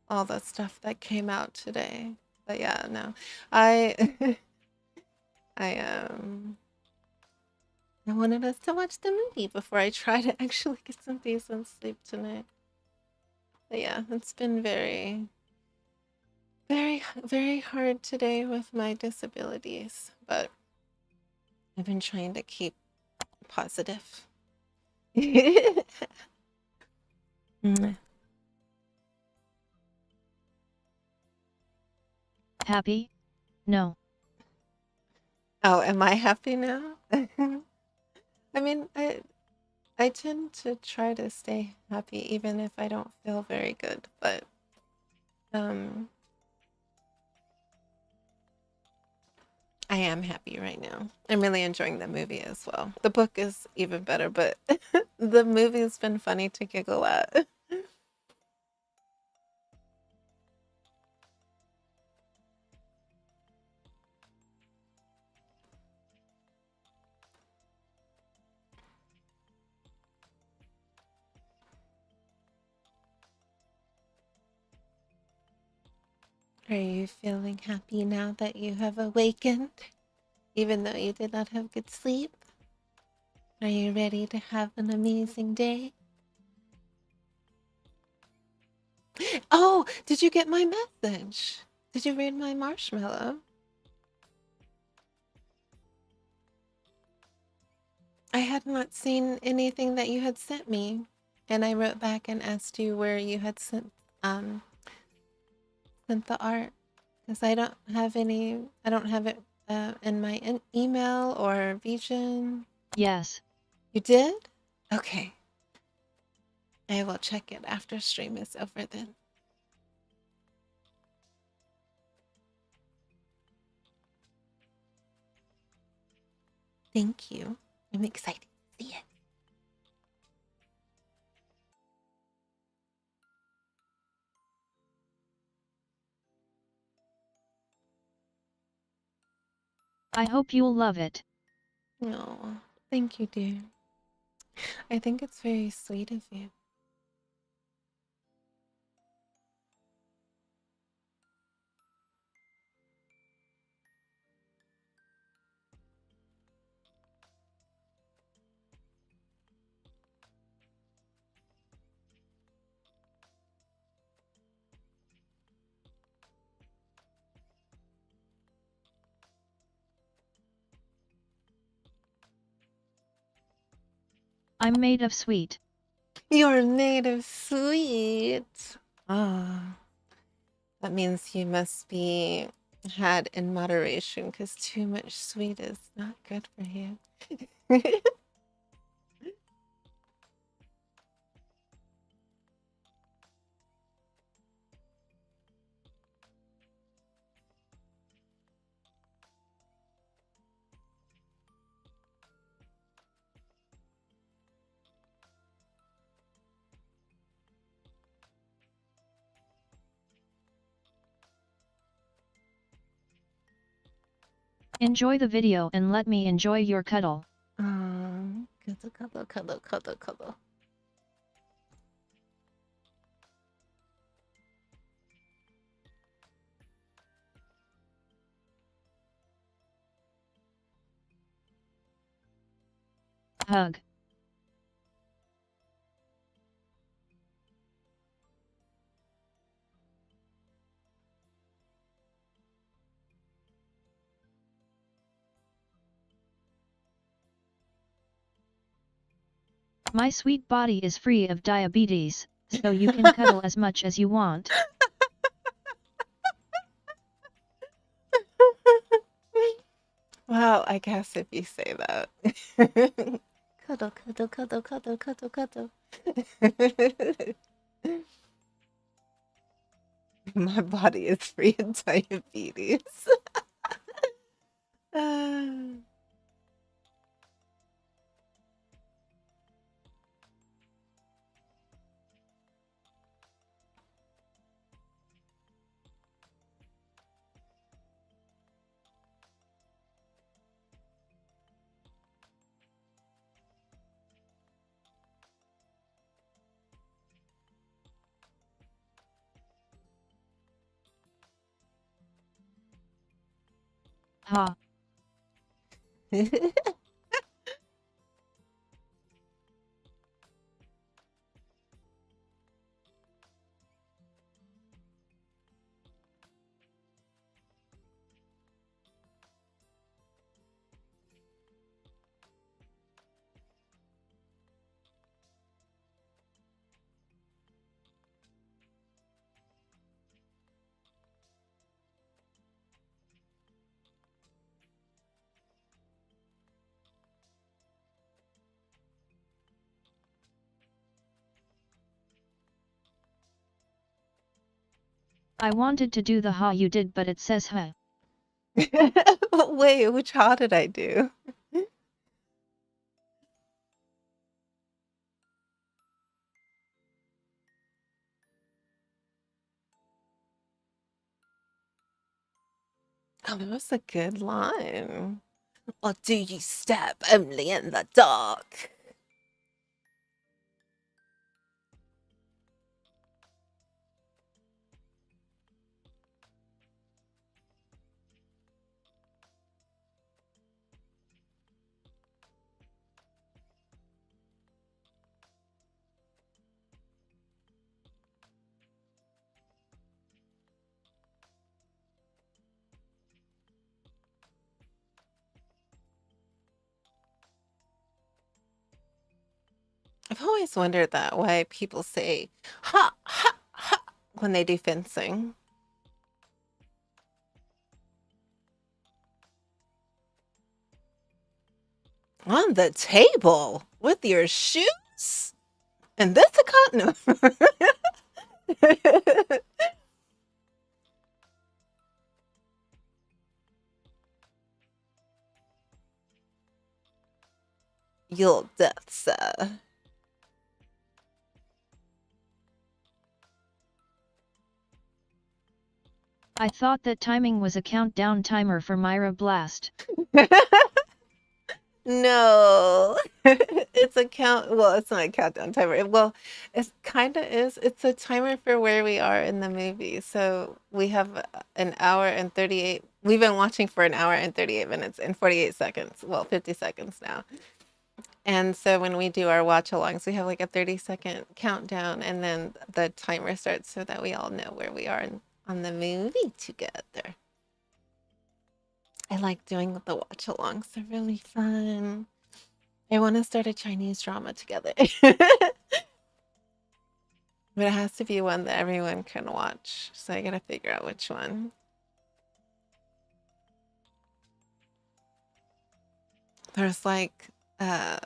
all the stuff that came out today. But yeah, no, I I wanted us to watch the movie before I try to actually get some decent sleep tonight. But yeah, it's been very, very, very hard today with my disabilities, but I've been trying to keep positive. Happy? No. Oh, am I happy now? I mean, I tend to try to stay happy even if I don't feel very good, but I am happy right now. I'm really enjoying the movie as well. The book is even better, but the movie has been funny to giggle at. Are you feeling happy now that you have awakened, even though you did not have good sleep? Are you ready to have an amazing day? Oh, did you get my message? Did you read my marshmallow? I had not seen anything that you had sent me, and I wrote back and asked you where you had sent the art, because I don't have it in my email or Vision. Yes. You did? Okay. I will check it after stream is over then. Thank you. I'm excited to see it. I hope you'll love it. Oh, thank you, dear. I think it's very sweet of you. I'm made of sweet. You're made of sweet. Ah, that means you must be had in moderation because too much sweet is not good for you. Enjoy the video and let me enjoy your cuddle. Cuddle, cuddle, cuddle, cuddle, cuddle. Hug. My sweet body is free of diabetes, so you can cuddle as much as you want. Well, I guess if you say that. Cuddle, cuddle, cuddle, cuddle, cuddle, cuddle. My body is free of diabetes. Ha. I wanted to do the ha you did, but it says ha. Wait, which ha did I do? Oh, that was a good line. Or do you step only in the dark? I've always wondered that why people say ha ha ha when they do fencing. On the table with your shoes? And that's a cotton. You'll death, sir. I thought that timing was a countdown timer for Mira Blast. No. It's a well, it's not a countdown timer. Well, it kind of is. It's a timer for where we are in the movie. So we have an hour and 38. We've been watching for an hour and 38 minutes and 48 seconds. Well, 50 seconds now. And so when we do our watch alongs, we have like a 30-second countdown and then the timer starts so that we all know where we are on the movie together. I like doing the watch alongs. They're really fun. I want to start a Chinese drama together. But it has to be one that everyone can watch. So I gotta figure out which one. There's like a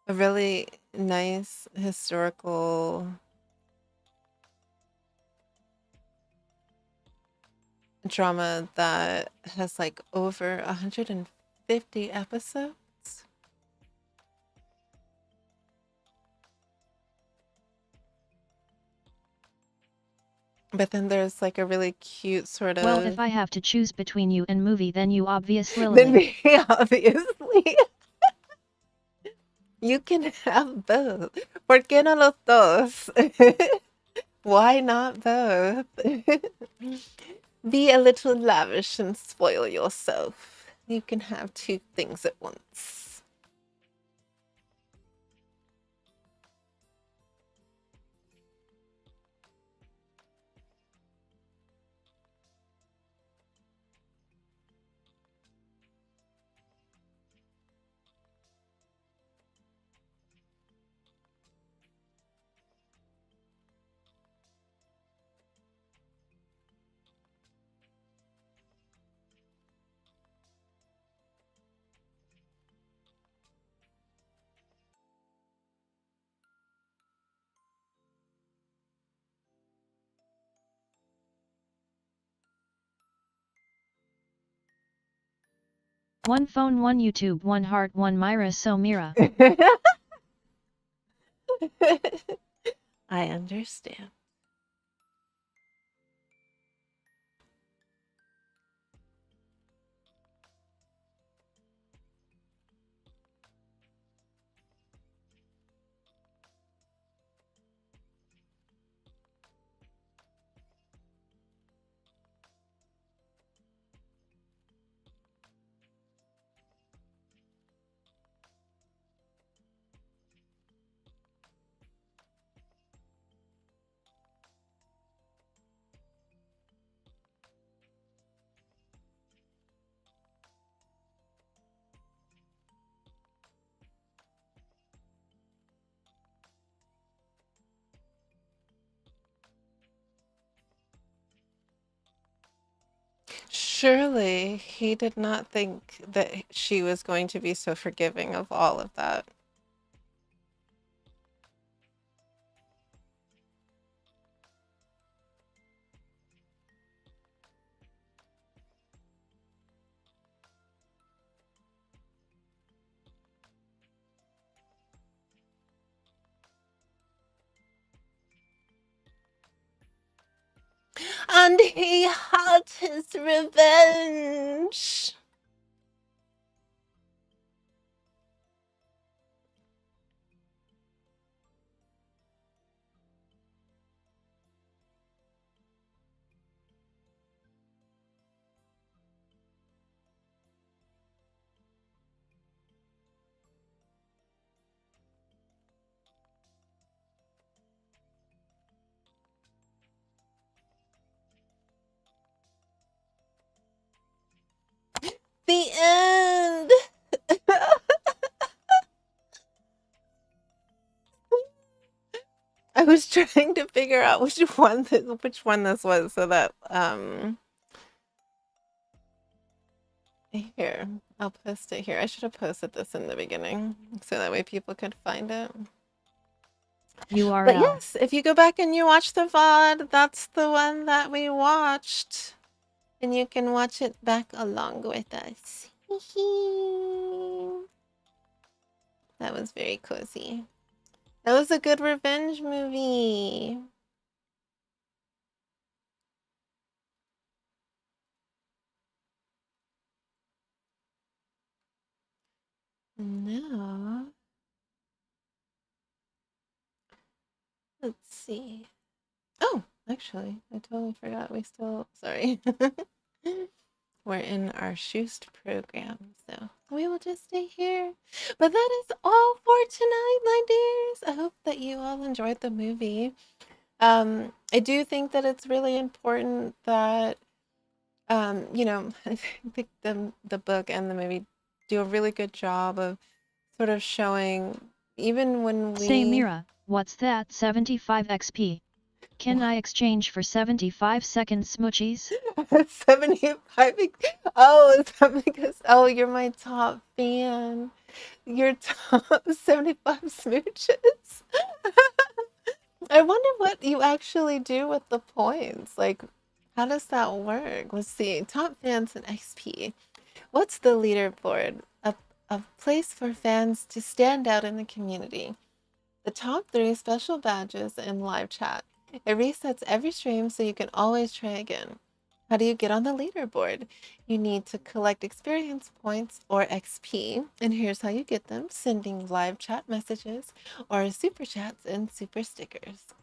really nice historical drama that has like over 150 episodes. But then there's like a really cute sort Well, if of I have to choose between you and movie, then you obviously then Lily. obviously you can have both. ¿Por qué no los dos? Why not both? Be a little lavish and spoil yourself. You can have two things at once. One phone, one YouTube, one heart, one Mira, so Mira. I understand. Surely he did not think that she was going to be so forgiving of all of that. And he had his revenge. The end. I was trying to figure out which one this was so that here, I'll post it here. I should have posted this in the beginning so that way people could find it. But URL. yes, if you go back and you watch the VOD, that's the one that we watched. And you can watch it back along with us. That was very cozy. That was a good revenge movie. Now, let's see. Oh, actually, I totally forgot. Sorry. We're in our Schust program, so we will just stay here. But that is all for tonight, my dears. I hope that you all enjoyed the movie. I do think that it's really important that, I think the book and the movie do a really good job of sort of showing, even when Say we Mira, what's that 75 XP? Can I exchange for 75 second smoochies? 75. Oh, is that because, oh, you're my top fan. Your top 75 smooches. I wonder what you actually do with the points. Like, how does that work? Let's see. Top fans and XP. What's the leaderboard? A place for fans to stand out in the community. The top 3 special badges and live chat. It resets every stream so you can always try again. How do you get on the leaderboard? You need to collect experience points or XP, and here's how you get them: sending live chat messages or super chats and super stickers.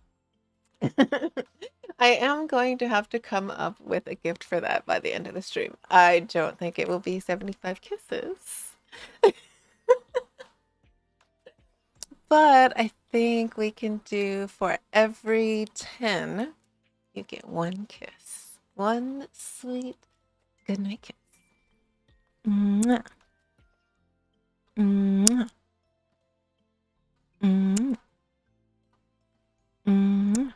I am going to have to come up with a gift for that by the end of the stream. I don't think it will be 75 kisses. But I think we can do, for every 10, you get 1 kiss. 1 sweet goodnight kiss. Mwah. Mwah. Mwah. Mwah.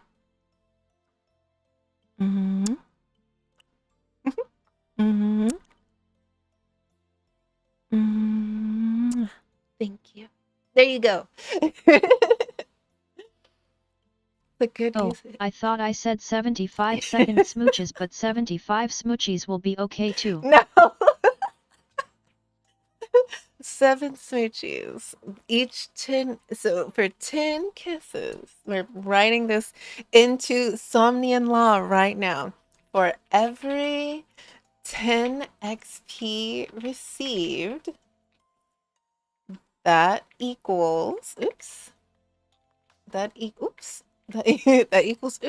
Mwah. Mwah. Mwah. Thank you. There you go. The good Oh, news I thought I said 75 second smooches, but 75 smoochies will be okay too. No. 7 smoochies. Each 10. So for 10 kisses, we're writing this into Somnium law right now. For every 10 XP received, that equals, that equals, that equals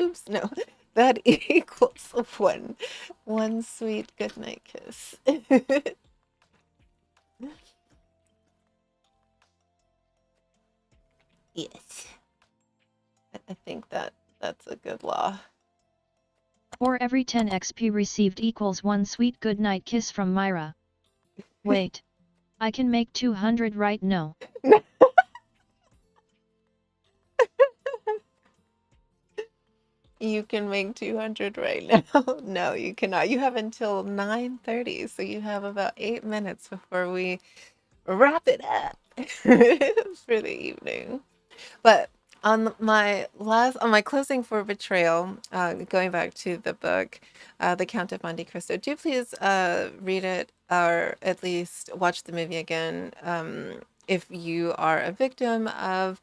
one sweet goodnight kiss. Yes. I think that's a good law. Or every 10 XP received equals 1 sweet goodnight kiss from Mira. Wait. I can make 200 right now. You can make 200 right now. No, you cannot. You have until 9:30, so you have about 8 minutes before we wrap it up for the evening. But on my closing for betrayal, going back to the book, The Count of Monte Cristo, do please read it, or at least watch the movie again, if you are a victim of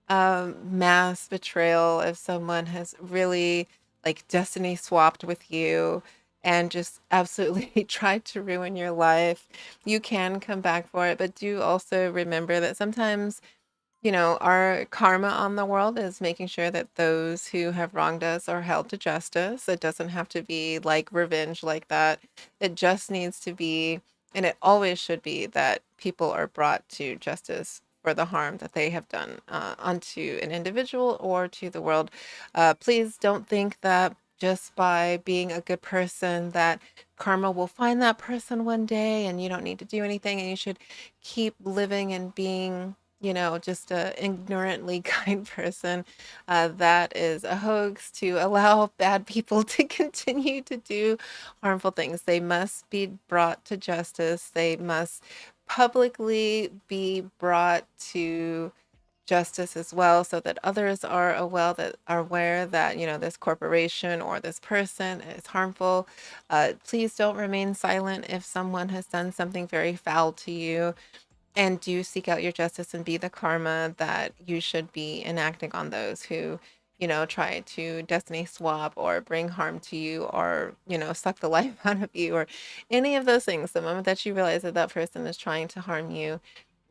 mass betrayal, if someone has really like destiny swapped with you and just absolutely tried to ruin your life. You can come back for it, but do also remember that sometimes, our karma on the world is making sure that those who have wronged us are held to justice. It doesn't have to be like revenge like that. It just needs to be, and it always should be, that people are brought to justice for the harm that they have done unto an individual or to the world. Please don't think that just by being a good person that karma will find that person one day and you don't need to do anything, and you should keep living and being, just a ignorantly kind person. That is a hoax to allow bad people to continue to do harmful things. They must be brought to justice. They must publicly be brought to justice as well, so that others are aware that, this corporation or this person is harmful. Please don't remain silent if someone has done something very foul to you, and do seek out your justice and be the karma that you should be enacting on those who, try to destiny swap or bring harm to you, or, suck the life out of you, or any of those things. The moment that you realize that that person is trying to harm you,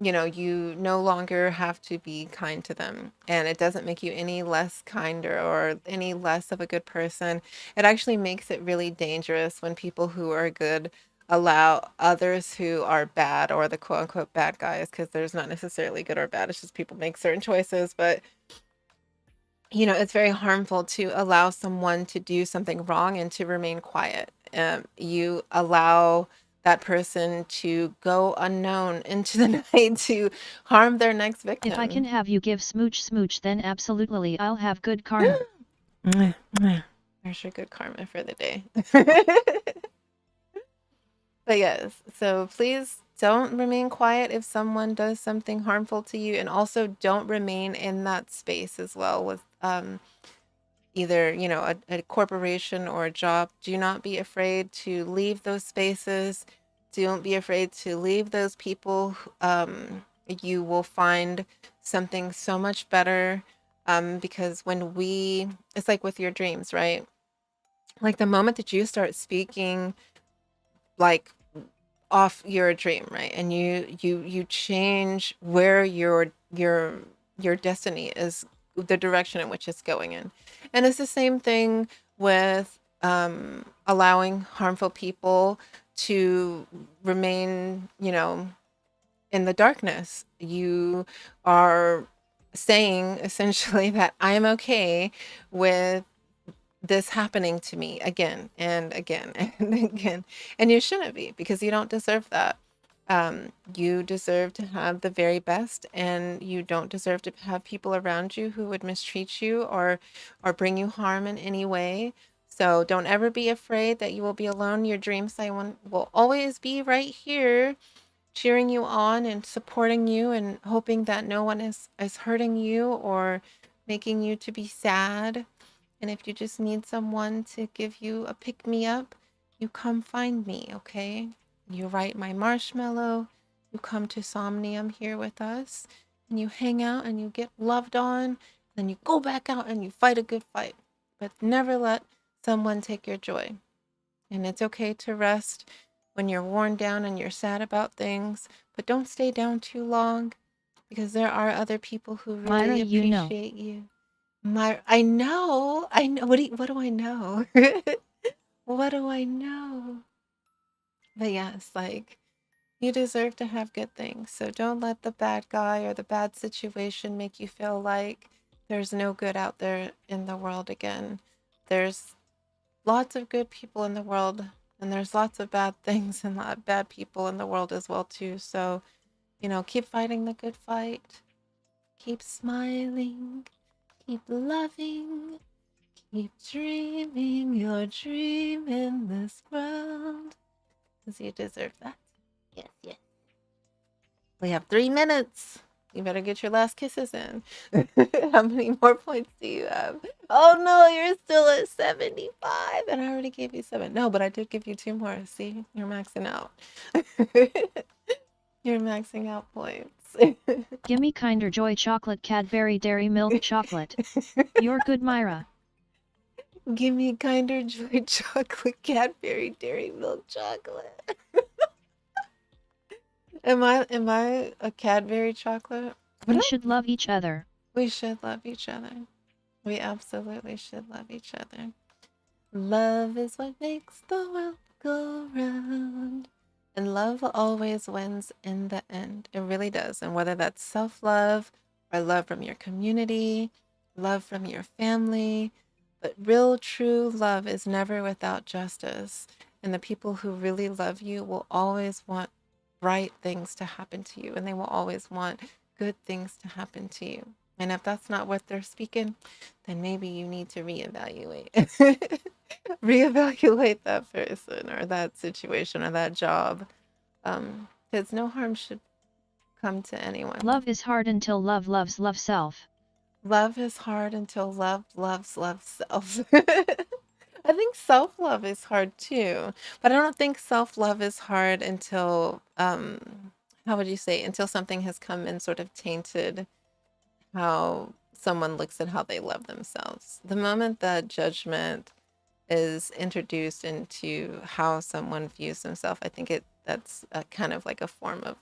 you no longer have to be kind to them. And it doesn't make you any less kinder or any less of a good person. It actually makes it really dangerous when people who are good allow others who are bad, or the quote unquote bad guys, because there's not necessarily good or bad. It's just people make certain choices. But, it's very harmful to allow someone to do something wrong and to remain quiet. You allow that person to go unknown into the night to harm their next If I can victim. have you give smooch, then absolutely I'll have good karma. Mwah, mwah. There's your good karma for the day. But yes, so please don't remain quiet if someone does something harmful to you, and also don't remain in that space as well with either, a corporation or a job. Do not be afraid to leave those spaces. Don't be afraid to leave those people. You will find something so much better, because it's like with your dreams, right? Like the moment that you start speaking like off your dream, right? And you change where your destiny is, the direction in which it's going in. And it's the same thing with allowing harmful people to remain, in the darkness. You are saying essentially that I'm okay with this happening to me again and again and again. And you shouldn't be, because you don't deserve that. You deserve to have the very best, and you don't deserve to have people around you who would mistreat you or bring you harm in any way. So don't ever be afraid that you will be alone. Your dream Siren will always be right here, cheering you on and supporting you, and hoping that no one is hurting you or making you to be sad. And if you just need someone to give you a pick me up, you come find me, okay? You write my marshmallow, you come to Somnium here with us, and you hang out and you get loved on, then you go back out and you fight a good fight. But never let someone take your joy. And it's okay to rest when you're worn down and you're sad about things, but don't stay down too long, because there are other people who Myra, really you know. appreciate you. I know. What do I know? What do I know? But yes, like, you deserve to have good things. So don't let the bad guy or the bad situation make you feel like there's no good out there in the world again. There's lots of good people in the world, and there's lots of bad things and bad people in the world as well too. So, keep fighting the good fight. Keep smiling. Keep loving. Keep dreaming your dream in this world, because you deserve that. Yes, yes. We have 3 minutes. You better get your last kisses in. How many more points do you have? Oh no, you're still at 75, and I already gave you 7. No, but I did give you 2 more. See, you're maxing out. You're maxing out points. Gimme Kinder Joy Chocolate Cadbury Dairy Milk Chocolate. You're good, Myra. Give me Kinder Joy Chocolate Cadbury Dairy Milk Chocolate. Am I a Cadbury chocolate? We should love each other. We should love each other. We absolutely should love each other. Love is what makes the world go round. And love always wins in the end. It really does. And whether that's self-love or love from your community, love from your family, but real true love is never without justice. And the people who really love you will always want bright things to happen to you, and they will always want good things to happen to you. And if that's not what they're speaking, then maybe you need to reevaluate. Reevaluate that person or that situation or that job. Because no harm should come to anyone. Love is hard until love loves love self. Love is hard until love loves love self. I think self-love is hard too, but I don't think self-love is hard until, how would you say, until something has come and sort of tainted how someone looks at how they love themselves. The moment that judgment is introduced into how someone views themselves, I think that's a kind of like a form of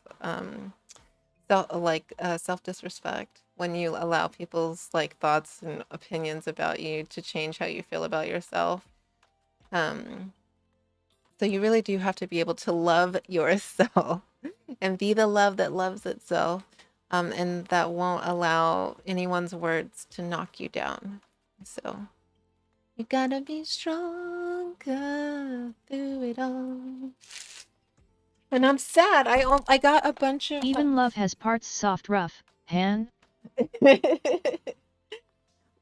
self-disrespect when you allow people's like thoughts and opinions about you to change how you feel about yourself. Um, so you really do have to be able to love yourself and be the love that loves itself, and that won't allow anyone's words to knock you down. So you gotta be stronger through it all. And I'm sad. I got a bunch of Even love has parts soft, rough, Han.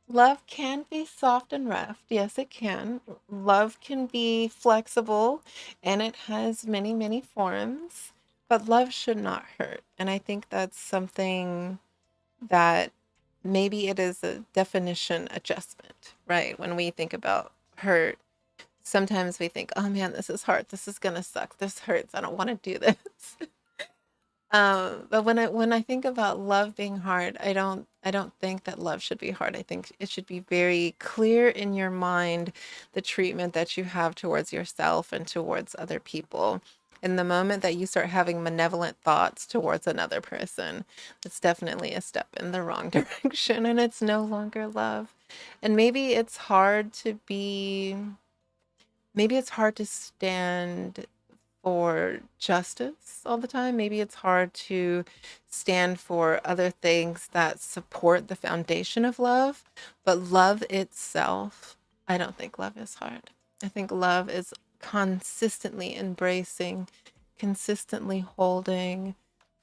Love can be soft and rough. Yes, it can. Love can be flexible and it has many, many forms, but love should not hurt. And I think that's something that maybe it is a definition adjustment, right? When we think about hurt, sometimes we think, oh man, this is hard. This is gonna suck. This hurts. I don't want to do this. But when I think about love being hard, I don't think that love should be hard. I think it should be very clear in your mind the treatment that you have towards yourself and towards other people. In the moment that you start having malevolent thoughts towards another person, it's definitely a step in the wrong direction and it's no longer love. And maybe it's hard to stand for justice all the time. Maybe it's hard to stand for other things that support the foundation of love, but love itself, I don't think love is hard. I think love is consistently embracing, consistently holding.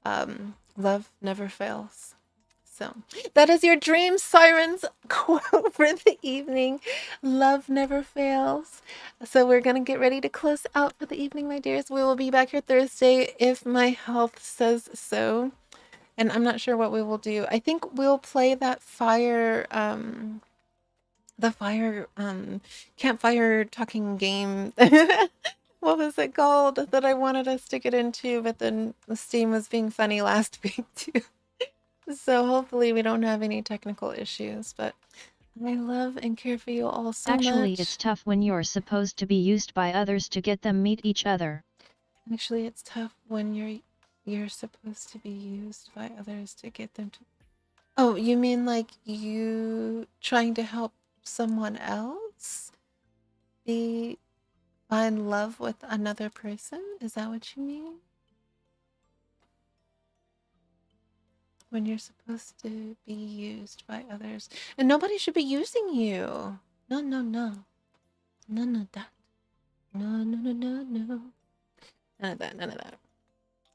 Love never fails. So that is your Dream Sirens quote for the evening. Love never fails. So we're going to get ready to close out for the evening, my dears. We will be back here Thursday if my health says so. And I'm not sure what we will do. I think we'll play that campfire talking game. What was it called that I wanted us to get into, but then the Steam was being funny last week too. So hopefully we don't have any technical issues, but I love and care for you all so Actually, much. it's tough when you're supposed to be used by others to get them meet each other. Actually, it's tough when you're supposed to be used by others to get them to. Oh, you mean like you trying to help someone else find love with another person? Is that what you mean? When you're supposed to be used by others. And nobody should be using you. No, no, no. None of that. No, no, no, no, no. None of that, none of that.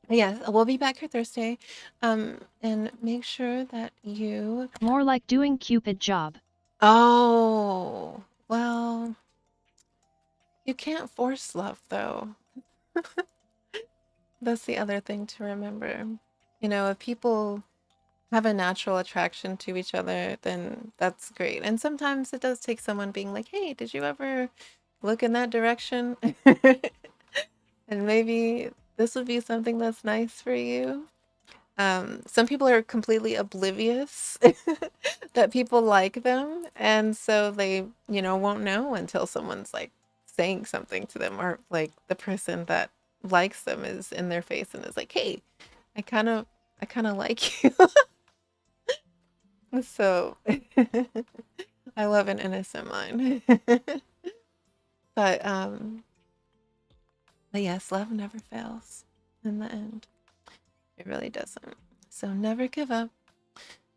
But yes, we'll be back here Thursday. And make sure that you... More like doing Cupid job. Oh, well, you can't force love, though. That's the other thing to remember. You know, if people have a natural attraction to each other, then that's great. And sometimes it does take someone being like, hey, did you ever look in that direction? And maybe this would be something that's nice for you. Some people are completely oblivious that people like them. And so they, won't know until someone's like saying something to them, or like the person that likes them is in their face and is like, hey, I kind of like you. So I love an innocent mind. But yes, love never fails in the end. It really doesn't. So never give up.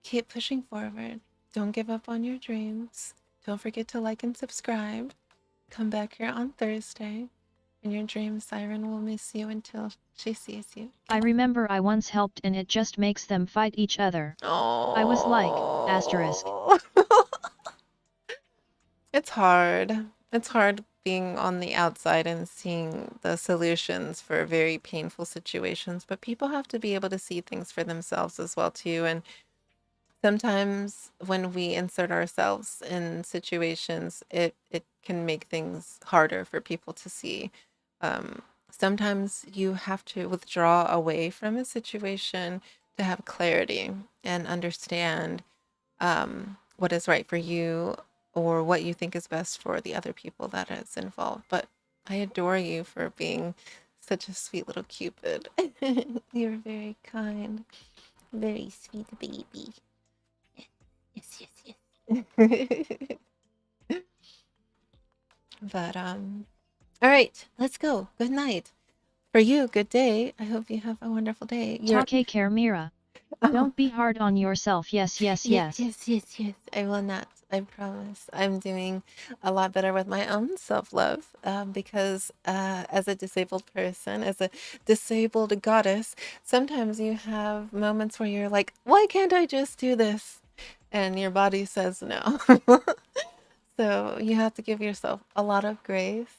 Keep pushing forward. Don't give up on your dreams. Don't forget to like and subscribe. Come back here on Thursday, and your dream siren will miss you until she sees you. I remember I once helped and it just makes them fight each other. Oh. I was like, asterisk. It's hard. It's hard being on the outside and seeing the solutions for very painful situations, but people have to be able to see things for themselves as well too. And sometimes when we insert ourselves in situations, it can make things harder for people to see. Sometimes you have to withdraw away from a situation to have clarity and understand what is right for you, or what you think is best for the other people that is involved. But I adore you for being such a sweet little Cupid. You're very kind. Very sweet baby. Yes, yes, yes. But all right, let's go. Good night. For you, good day. I hope you have a wonderful day. Take care, Mira. Oh, Don't be hard on yourself. Yes, yes, yes, yes. yes, yes, yes. I will not. I promise. I'm doing a lot better with my own self-love because as a disabled person, as a disabled goddess, sometimes you have moments where you're like, why can't I just do this? And your body says no. So you have to give yourself a lot of grace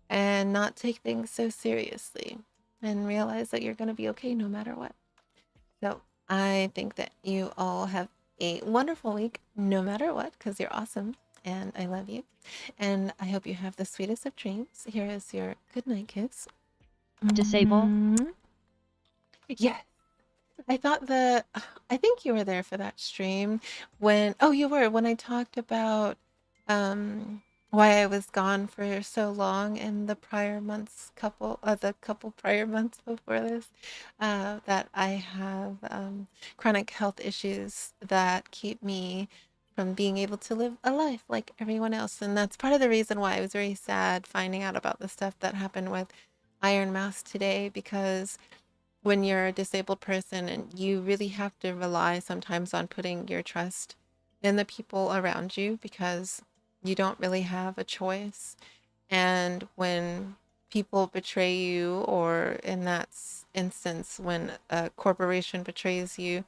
and not take things so seriously and realize that you're going to be okay no matter what. So I think that you all have a wonderful week no matter what, because you're awesome and I love you. And I hope you have the sweetest of dreams. Here is your good night kiss. Disable? Yes. I think you were there for that stream when, oh, you were, when I talked about why I was gone for so long in the prior months, the couple prior months before this, that I have chronic health issues that keep me from being able to live a life like everyone else. And that's part of the reason why I was very sad finding out about the stuff that happened with Iron Mouse today, because when you're a disabled person and you really have to rely sometimes on putting your trust in the people around you because you don't really have a choice. And when people betray you, or in that instance, when a corporation betrays you,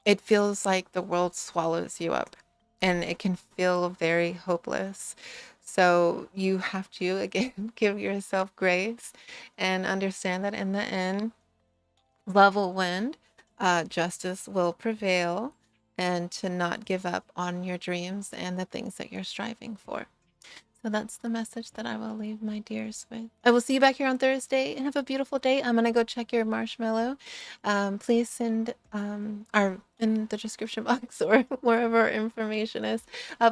it feels like the world swallows you up and it can feel very hopeless. So you have to, again, give yourself grace and understand that in the end, love will win, justice will prevail, and to not give up on your dreams and the things that you're striving for. So that's the message that I will leave my dears with. I will see you back here on Thursday and have a beautiful day. I'm going to go check your marshmallow. Please send our in the description box or wherever our information is.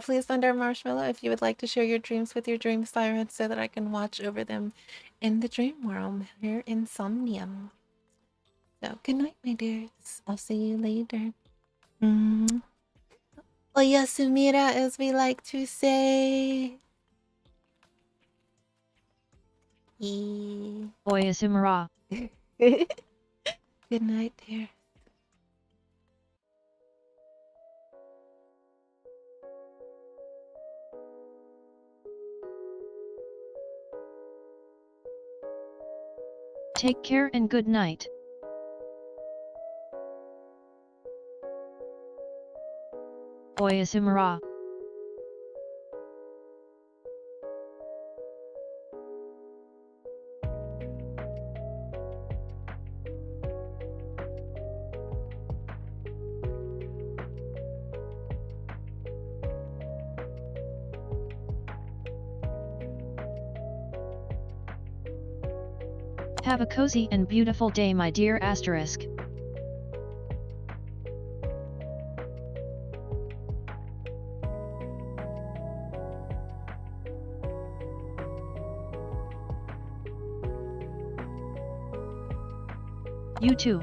Please send our marshmallow if you would like to share your dreams with your dream siren so that I can watch over them in the dream world here in Somnium. So good night, my dears. I'll see you later. Oyasumira, as we like to say. Oyasumira. Good night, dear. Take care and good night. Oyasumira. Have a cozy and beautiful day, my dear asterisk. You too.